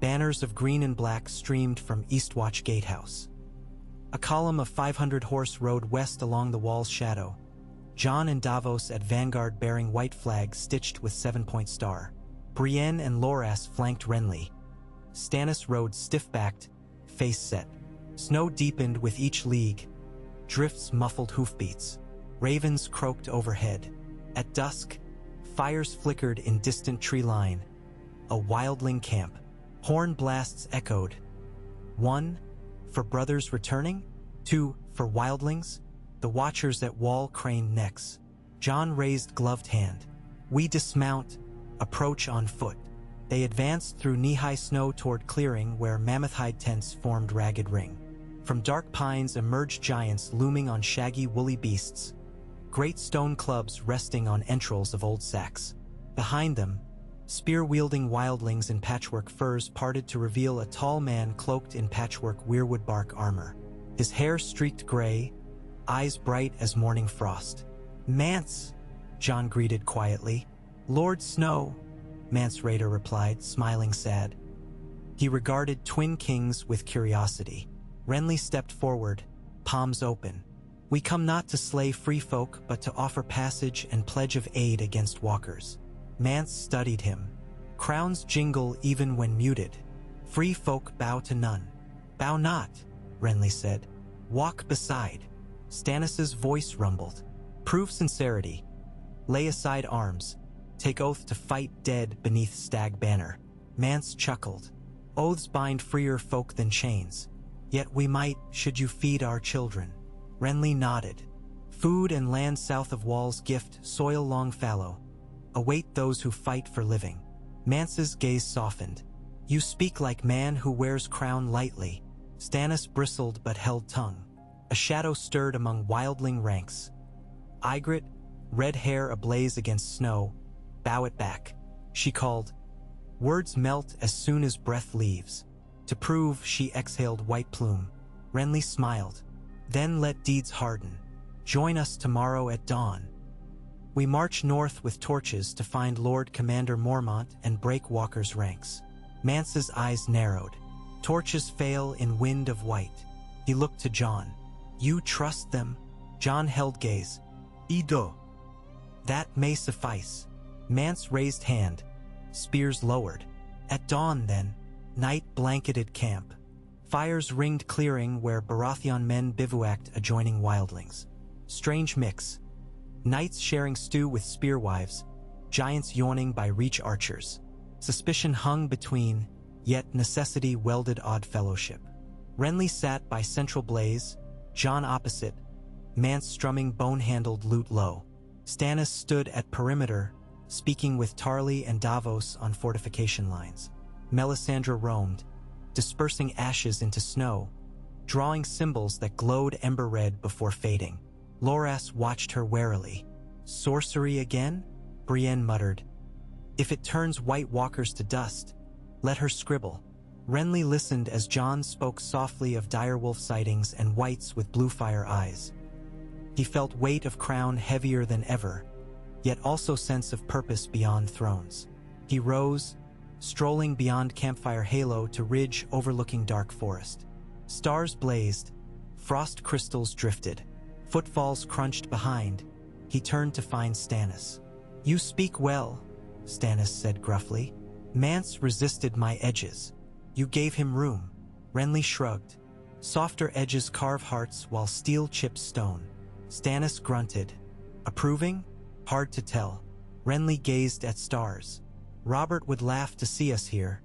banners of green and black streamed from Eastwatch Gatehouse. A column of 500 horse rode west along the wall's shadow. Jon and Davos at vanguard bearing white flags stitched with 7-point star. Brienne and Loras flanked Renly. Stannis rode stiff-backed, face set. Snow deepened with each league. Drifts muffled hoofbeats. Ravens croaked overhead. At dusk, fires flickered in distant tree line. A wildling camp. Horn blasts echoed. 1, for brothers returning. 2, for wildlings. The watchers at wall craned necks. Jon raised gloved hand. We dismount, approach on foot. They advanced through knee-high snow toward clearing where mammoth-hide tents formed ragged ring. From dark pines emerged giants looming on shaggy woolly beasts, great stone clubs resting on entrails of old sacks. Behind them, spear-wielding wildlings in patchwork furs parted to reveal a tall man cloaked in patchwork weirwood bark armor. His hair streaked gray, eyes bright as morning frost. "Mance," Jon greeted quietly. "Lord Snow," Mance Rayder replied, smiling sad. He regarded twin kings with curiosity. Renly stepped forward, palms open. "We come not to slay free folk, but to offer passage and pledge of aid against walkers." Mance studied him. "Crowns jingle even when muted. Free folk bow to none." "Bow not," Renly said. "Walk beside." Stannis's voice rumbled. "Prove sincerity. Lay aside arms. Take oath to fight dead beneath stag banner." Mance chuckled. "Oaths bind freer folk than chains. Yet we might, should you feed our children." Renly nodded. "Food and land south of walls gift, soil long fallow. Await those who fight for living." Mance's gaze softened. "You speak like man who wears crown lightly." Stannis bristled but held tongue. A shadow stirred among wildling ranks. Ygritte, red hair ablaze against snow, "Bow it back," she called. Words melt as soon as breath leaves. To prove, she exhaled white plume. Renly smiled. "Then let deeds harden. Join us tomorrow at dawn." We march north with torches to find Lord Commander Mormont and break Walker's ranks. Mance's eyes narrowed. Torches fail in wind of white. He looked to Jon. "You trust them?" Jon held gaze. "Ido." "That may suffice." Mance raised hand. Spears lowered. "At dawn, then." Night blanketed camp. Fires ringed clearing where Baratheon men bivouacked adjoining wildlings. Strange mix. Knights sharing stew with spearwives, giants yawning by reach archers. Suspicion hung between, yet necessity welded odd fellowship. Renly sat by central blaze, Jon opposite, Mance strumming bone-handled lute low. Stannis stood at perimeter, speaking with Tarly and Davos on fortification lines. Melisandre roamed, dispersing ashes into snow, drawing symbols that glowed ember-red before fading. Loras watched her warily. "Sorcery again?" Brienne muttered. "If it turns White Walkers to dust, let her scribble." Renly listened as Jon spoke softly of direwolf sightings and whites with blue fire eyes. He felt weight of crown heavier than ever, yet also sense of purpose beyond thrones. He rose, strolling beyond campfire halo to ridge overlooking dark forest. Stars blazed, frost crystals drifted, footfalls crunched behind. He turned to find Stannis. "You speak well," Stannis said gruffly. "Mance resisted my edges. You gave him room." Renly shrugged. "Softer edges carve hearts while steel chips stone." Stannis grunted. "Approving? Hard to tell." Renly gazed at stars. "Robert would laugh to see us here.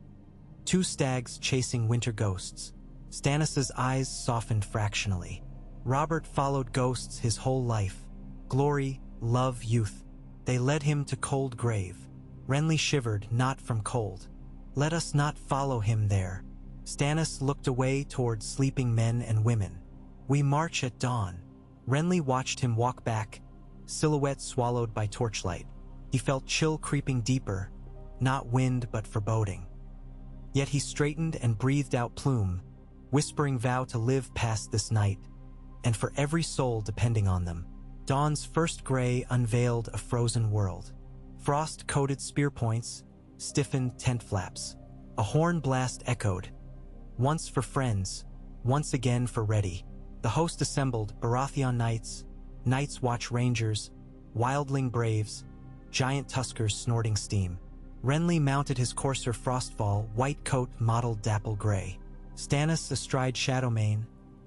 Two stags chasing winter ghosts." Stannis's eyes softened fractionally. Robert followed ghosts his whole life. Glory, love, youth. They led him to cold grave. Renly shivered, not from cold. "Let us not follow him there." Stannis looked away toward sleeping men and women. "We march at dawn." Renly watched him walk back, silhouette swallowed by torchlight. He felt chill creeping deeper, not wind but foreboding. Yet he straightened and breathed out plume, whispering vow to live past this night, and for every soul depending on them. Dawn's first gray unveiled a frozen world. Frost-coated spear points, stiffened tent flaps. A horn blast echoed. Once for friends, once again for ready. The host assembled, Baratheon knights, Night's Watch rangers, wildling braves, giant tuskers snorting steam. Renly mounted his courser Frostfall, white coat mottled dapple gray. Stannis astride Shadowmane,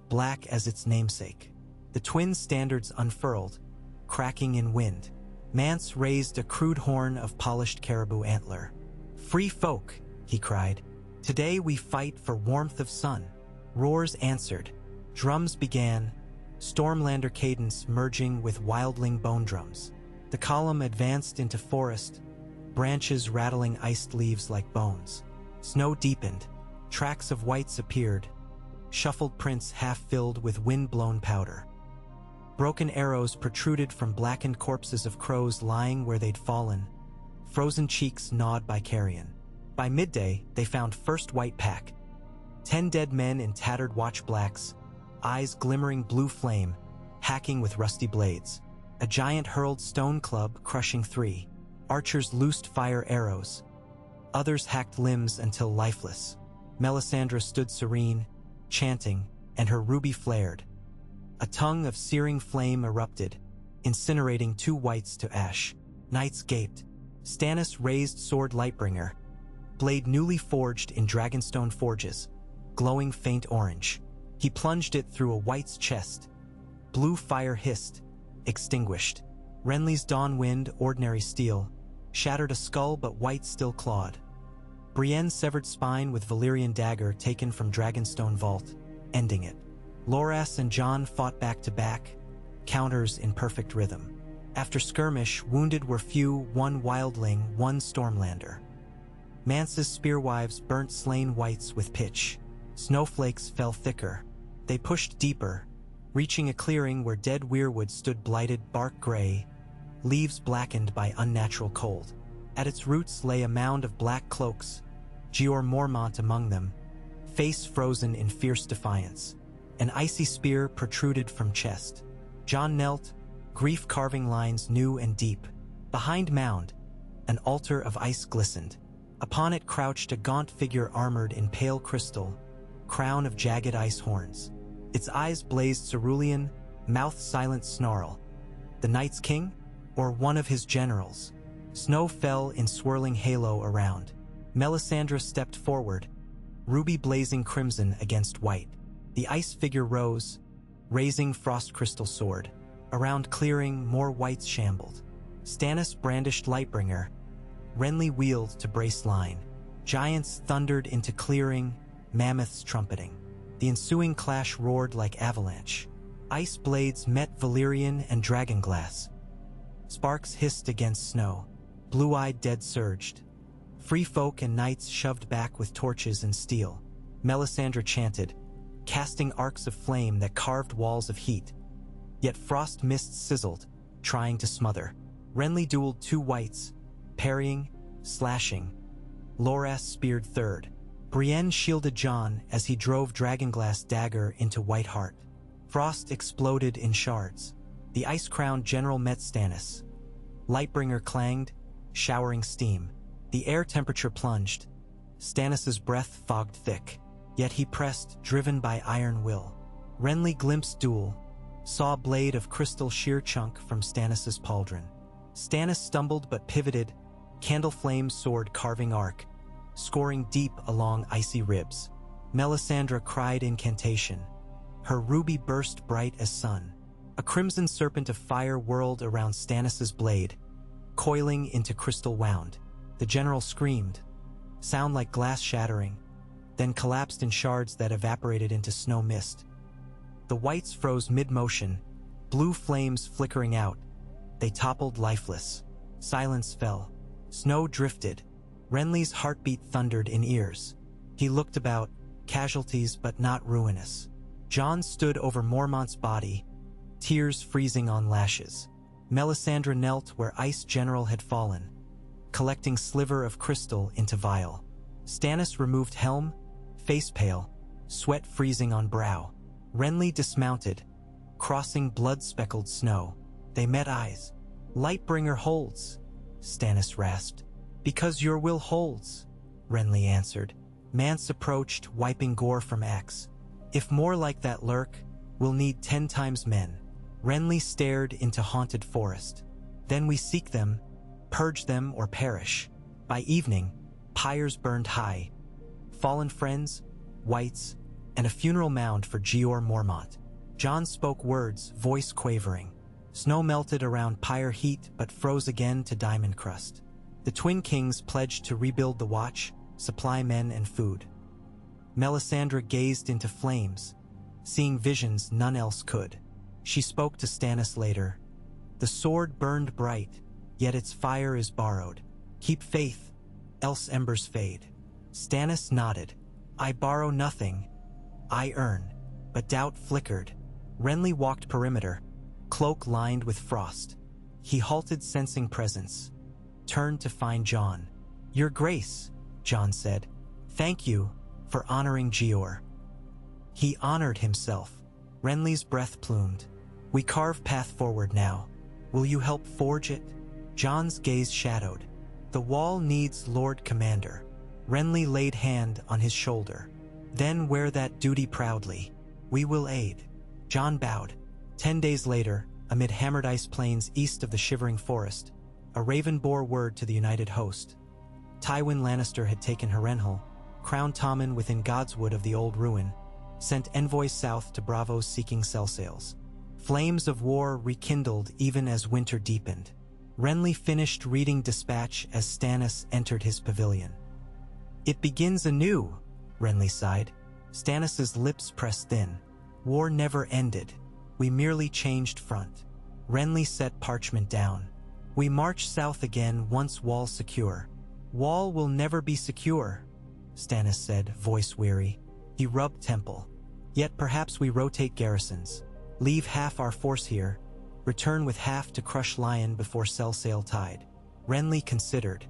black as its namesake. The twin standards unfurled, cracking in wind. Mance raised a crude horn of polished caribou antler. "Free folk," he cried. "Today we fight for warmth of sun." Roars answered. Drums began, Stormlander cadence merging with wildling bone drums. The column advanced into forest, branches rattling iced leaves like bones. Snow deepened. Tracks of whites appeared, shuffled prints half filled with wind-blown powder. Broken arrows protruded from blackened corpses of crows lying where they'd fallen, frozen cheeks gnawed by carrion. By midday, they found first white pack. 10 dead men in tattered watch-blacks, eyes glimmering blue flame, hacking with rusty blades. A giant hurled stone club, crushing 3. Archers loosed fire arrows. Others hacked limbs until lifeless. Melisandre stood serene, chanting, and her ruby flared. A tongue of searing flame erupted, incinerating 2 whites to ash. Knights gaped. Stannis raised sword Lightbringer, blade newly forged in dragonstone forges, glowing faint orange. He plunged it through a white's chest. Blue fire hissed, extinguished. Renly's dawn wind, ordinary steel, shattered a skull but white still clawed. Brienne's severed spine with Valyrian dagger taken from Dragonstone vault, ending it. Loras and Jon fought back to back, counters in perfect rhythm. After skirmish, wounded were few, 1 wildling, 1 stormlander. Mance's spearwives burnt slain whites with pitch. Snowflakes fell thicker. They pushed deeper, reaching a clearing where dead weirwood stood blighted bark gray, leaves blackened by unnatural cold. At its roots lay a mound of black cloaks, Jeor Mormont among them, face frozen in fierce defiance. An icy spear protruded from chest. Jon knelt, grief-carving lines new and deep. Behind mound, an altar of ice glistened. Upon it crouched a gaunt figure armored in pale crystal, crown of jagged ice horns. Its eyes blazed cerulean, mouth silent snarl. The Night's King, or one of his generals? Snow fell in swirling halo around. Melisandre stepped forward, ruby blazing crimson against white. The ice figure rose, raising frost crystal sword. Around clearing, more whites shambled. Stannis brandished Lightbringer. Renly wheeled to brace line. Giants thundered into clearing, mammoths trumpeting. The ensuing clash roared like avalanche. Ice blades met Valyrian and dragonglass. Sparks hissed against snow. Blue-eyed dead surged. Free folk and knights shoved back with torches and steel. Melisandre chanted, casting arcs of flame that carved walls of heat. Yet frost mists sizzled, trying to smother. Renly dueled 2 whites, parrying, slashing. Loras speared 3rd. Brienne shielded Jon as he drove dragonglass dagger into Whiteheart. Frost exploded in shards. The ice-crowned general met Stannis. Lightbringer clanged, showering steam. The air temperature plunged. Stannis's breath fogged thick. Yet he pressed, driven by iron will. Renly glimpsed duel, saw a blade of crystal sheer chunk from Stannis's pauldron. Stannis stumbled but pivoted, candle flame sword carving arc, scoring deep along icy ribs. Melisandre cried incantation. Her ruby burst bright as sun. A crimson serpent of fire whirled around Stannis's blade, coiling into crystal wound. The general screamed, sound like glass shattering, then collapsed in shards that evaporated into snow mist. The whites froze mid-motion, blue flames flickering out. They toppled lifeless. Silence fell. Snow drifted. Renly's heartbeat thundered in ears. He looked about, casualties but not ruinous. Jon stood over Mormont's body, tears freezing on lashes. Melisandre knelt where Ice General had fallen, collecting sliver of crystal into vial. Stannis removed helm, face pale, sweat freezing on brow. Renly dismounted, crossing blood-speckled snow. They met eyes. Lightbringer holds, Stannis rasped. Because your will holds, Renly answered. Mance approached, wiping gore from axe. If more like that lurk, we'll need 10 times men. Renly stared into haunted forest. Then we seek them, purge them or perish. By evening, pyres burned high. Fallen friends, whites, and a funeral mound for Jeor Mormont. Jon spoke words, voice quavering. Snow melted around pyre heat but froze again to diamond crust. The Twin Kings pledged to rebuild the Watch, supply men and food. Melisandre gazed into flames, seeing visions none else could. She spoke to Stannis later. The sword burned bright, yet its fire is borrowed. Keep faith, else embers fade. Stannis nodded. I borrow nothing. I earn. But doubt flickered. Renly walked perimeter, cloak lined with frost. He halted, sensing presence. Turned to find Jon. Your Grace, Jon said. Thank you for honoring Gior. He honored himself. Renly's breath plumed. We carve path forward now. Will you help forge it? Jon's gaze shadowed. The wall needs Lord Commander. Renly laid hand on his shoulder. Then wear that duty proudly. We will aid. Jon bowed. 10 days later, amid hammered ice plains east of the Shivering Forest, a raven bore word to the united host. Tywin Lannister had taken Harrenhal, crowned Tommen within Godswood of the old ruin, sent envoys south to Braavos seeking cell sails. Flames of war rekindled even as winter deepened. Renly finished reading dispatch as Stannis entered his pavilion. It begins anew, Renly sighed. Stannis's lips pressed thin. War never ended. We merely changed front. Renly set parchment down. We march south again once wall secure. Wall will never be secure, Stannis said, voice weary. He rubbed temple. Yet perhaps we rotate garrisons. Leave half our force here. Return with half to crush Lion before sell sail tide. Renly considered.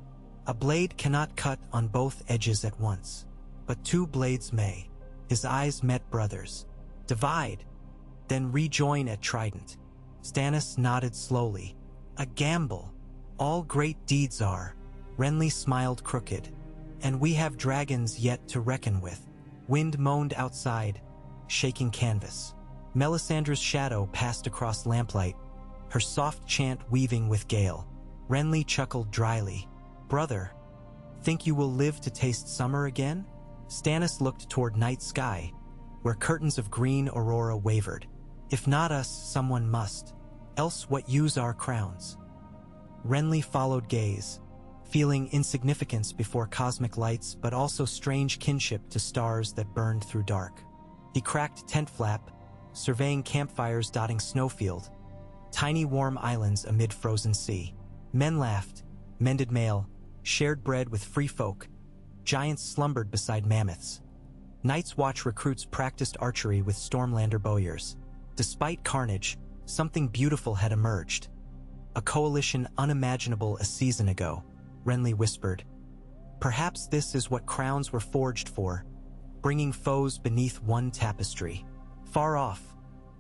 A blade cannot cut on both edges at once. But 2 blades may. His eyes met brothers. Divide, then rejoin at Trident. Stannis nodded slowly. A gamble. All great deeds are. Renly smiled crooked. And we have dragons yet to reckon with. Wind moaned outside, shaking canvas. Melisandre's shadow passed across lamplight, her soft chant weaving with gale. Renly chuckled dryly. Brother, think you will live to taste summer again? Stannis looked toward night sky, where curtains of green aurora wavered. If not us, someone must. Else what use our crowns? Renly followed gaze, feeling insignificance before cosmic lights but also strange kinship to stars that burned through dark. He cracked tent flap, surveying campfires dotting snowfield, tiny warm islands amid frozen sea. Men laughed, mended mail, shared bread with free folk. Giants slumbered beside mammoths. Night's Watch recruits practiced archery with Stormlander bowyers. Despite carnage, something beautiful had emerged. A coalition unimaginable a season ago, Renly whispered. Perhaps this is what crowns were forged for, bringing foes beneath one tapestry. Far off,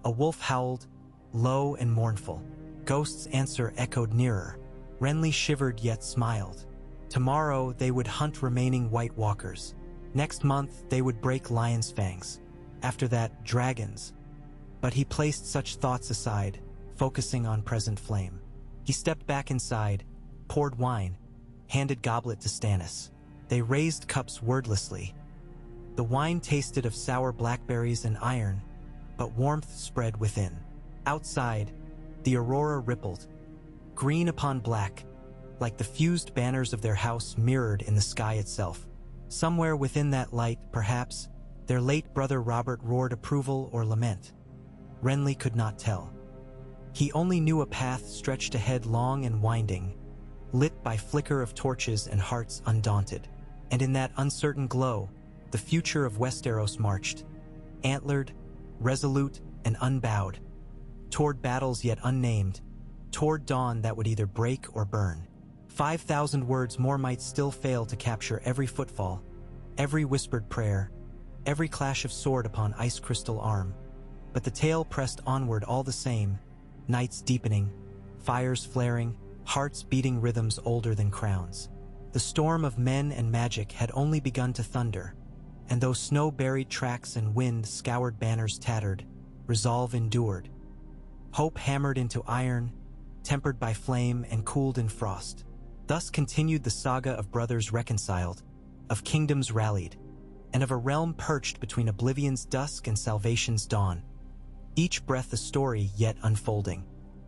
a wolf howled, low and mournful. Ghost's answer echoed nearer. Renly shivered yet smiled. Tomorrow they would hunt remaining White Walkers. Next month they would break Lion's fangs. After that, dragons. But he placed such thoughts aside, focusing on present flame. He stepped back inside, poured wine, handed goblet to Stannis. They raised cups wordlessly. The wine tasted of sour blackberries and iron, but warmth spread within. Outside, the aurora rippled, green upon black, like the fused banners of their house mirrored in the sky itself. Somewhere within that light, perhaps, their late brother Robert roared approval or lament. Renly could not tell. He only knew a path stretched ahead, long and winding, lit by flicker of torches and hearts undaunted. And in that uncertain glow, the future of Westeros marched, antlered, resolute, and unbowed, toward battles yet unnamed, toward dawn that would either break or burn. 5,000 words more might still fail to capture every footfall, every whispered prayer, every clash of sword upon ice crystal arm. But the tale pressed onward all the same, nights deepening, fires flaring, hearts beating rhythms older than crowns. The storm of men and magic had only begun to thunder, and though snow-buried tracks and wind scoured banners tattered, resolve endured. Hope hammered into iron, tempered by flame and cooled in frost. Thus continued the saga of brothers reconciled, of kingdoms rallied, and of a realm perched between oblivion's dusk and salvation's dawn. Each breath a story yet unfolding.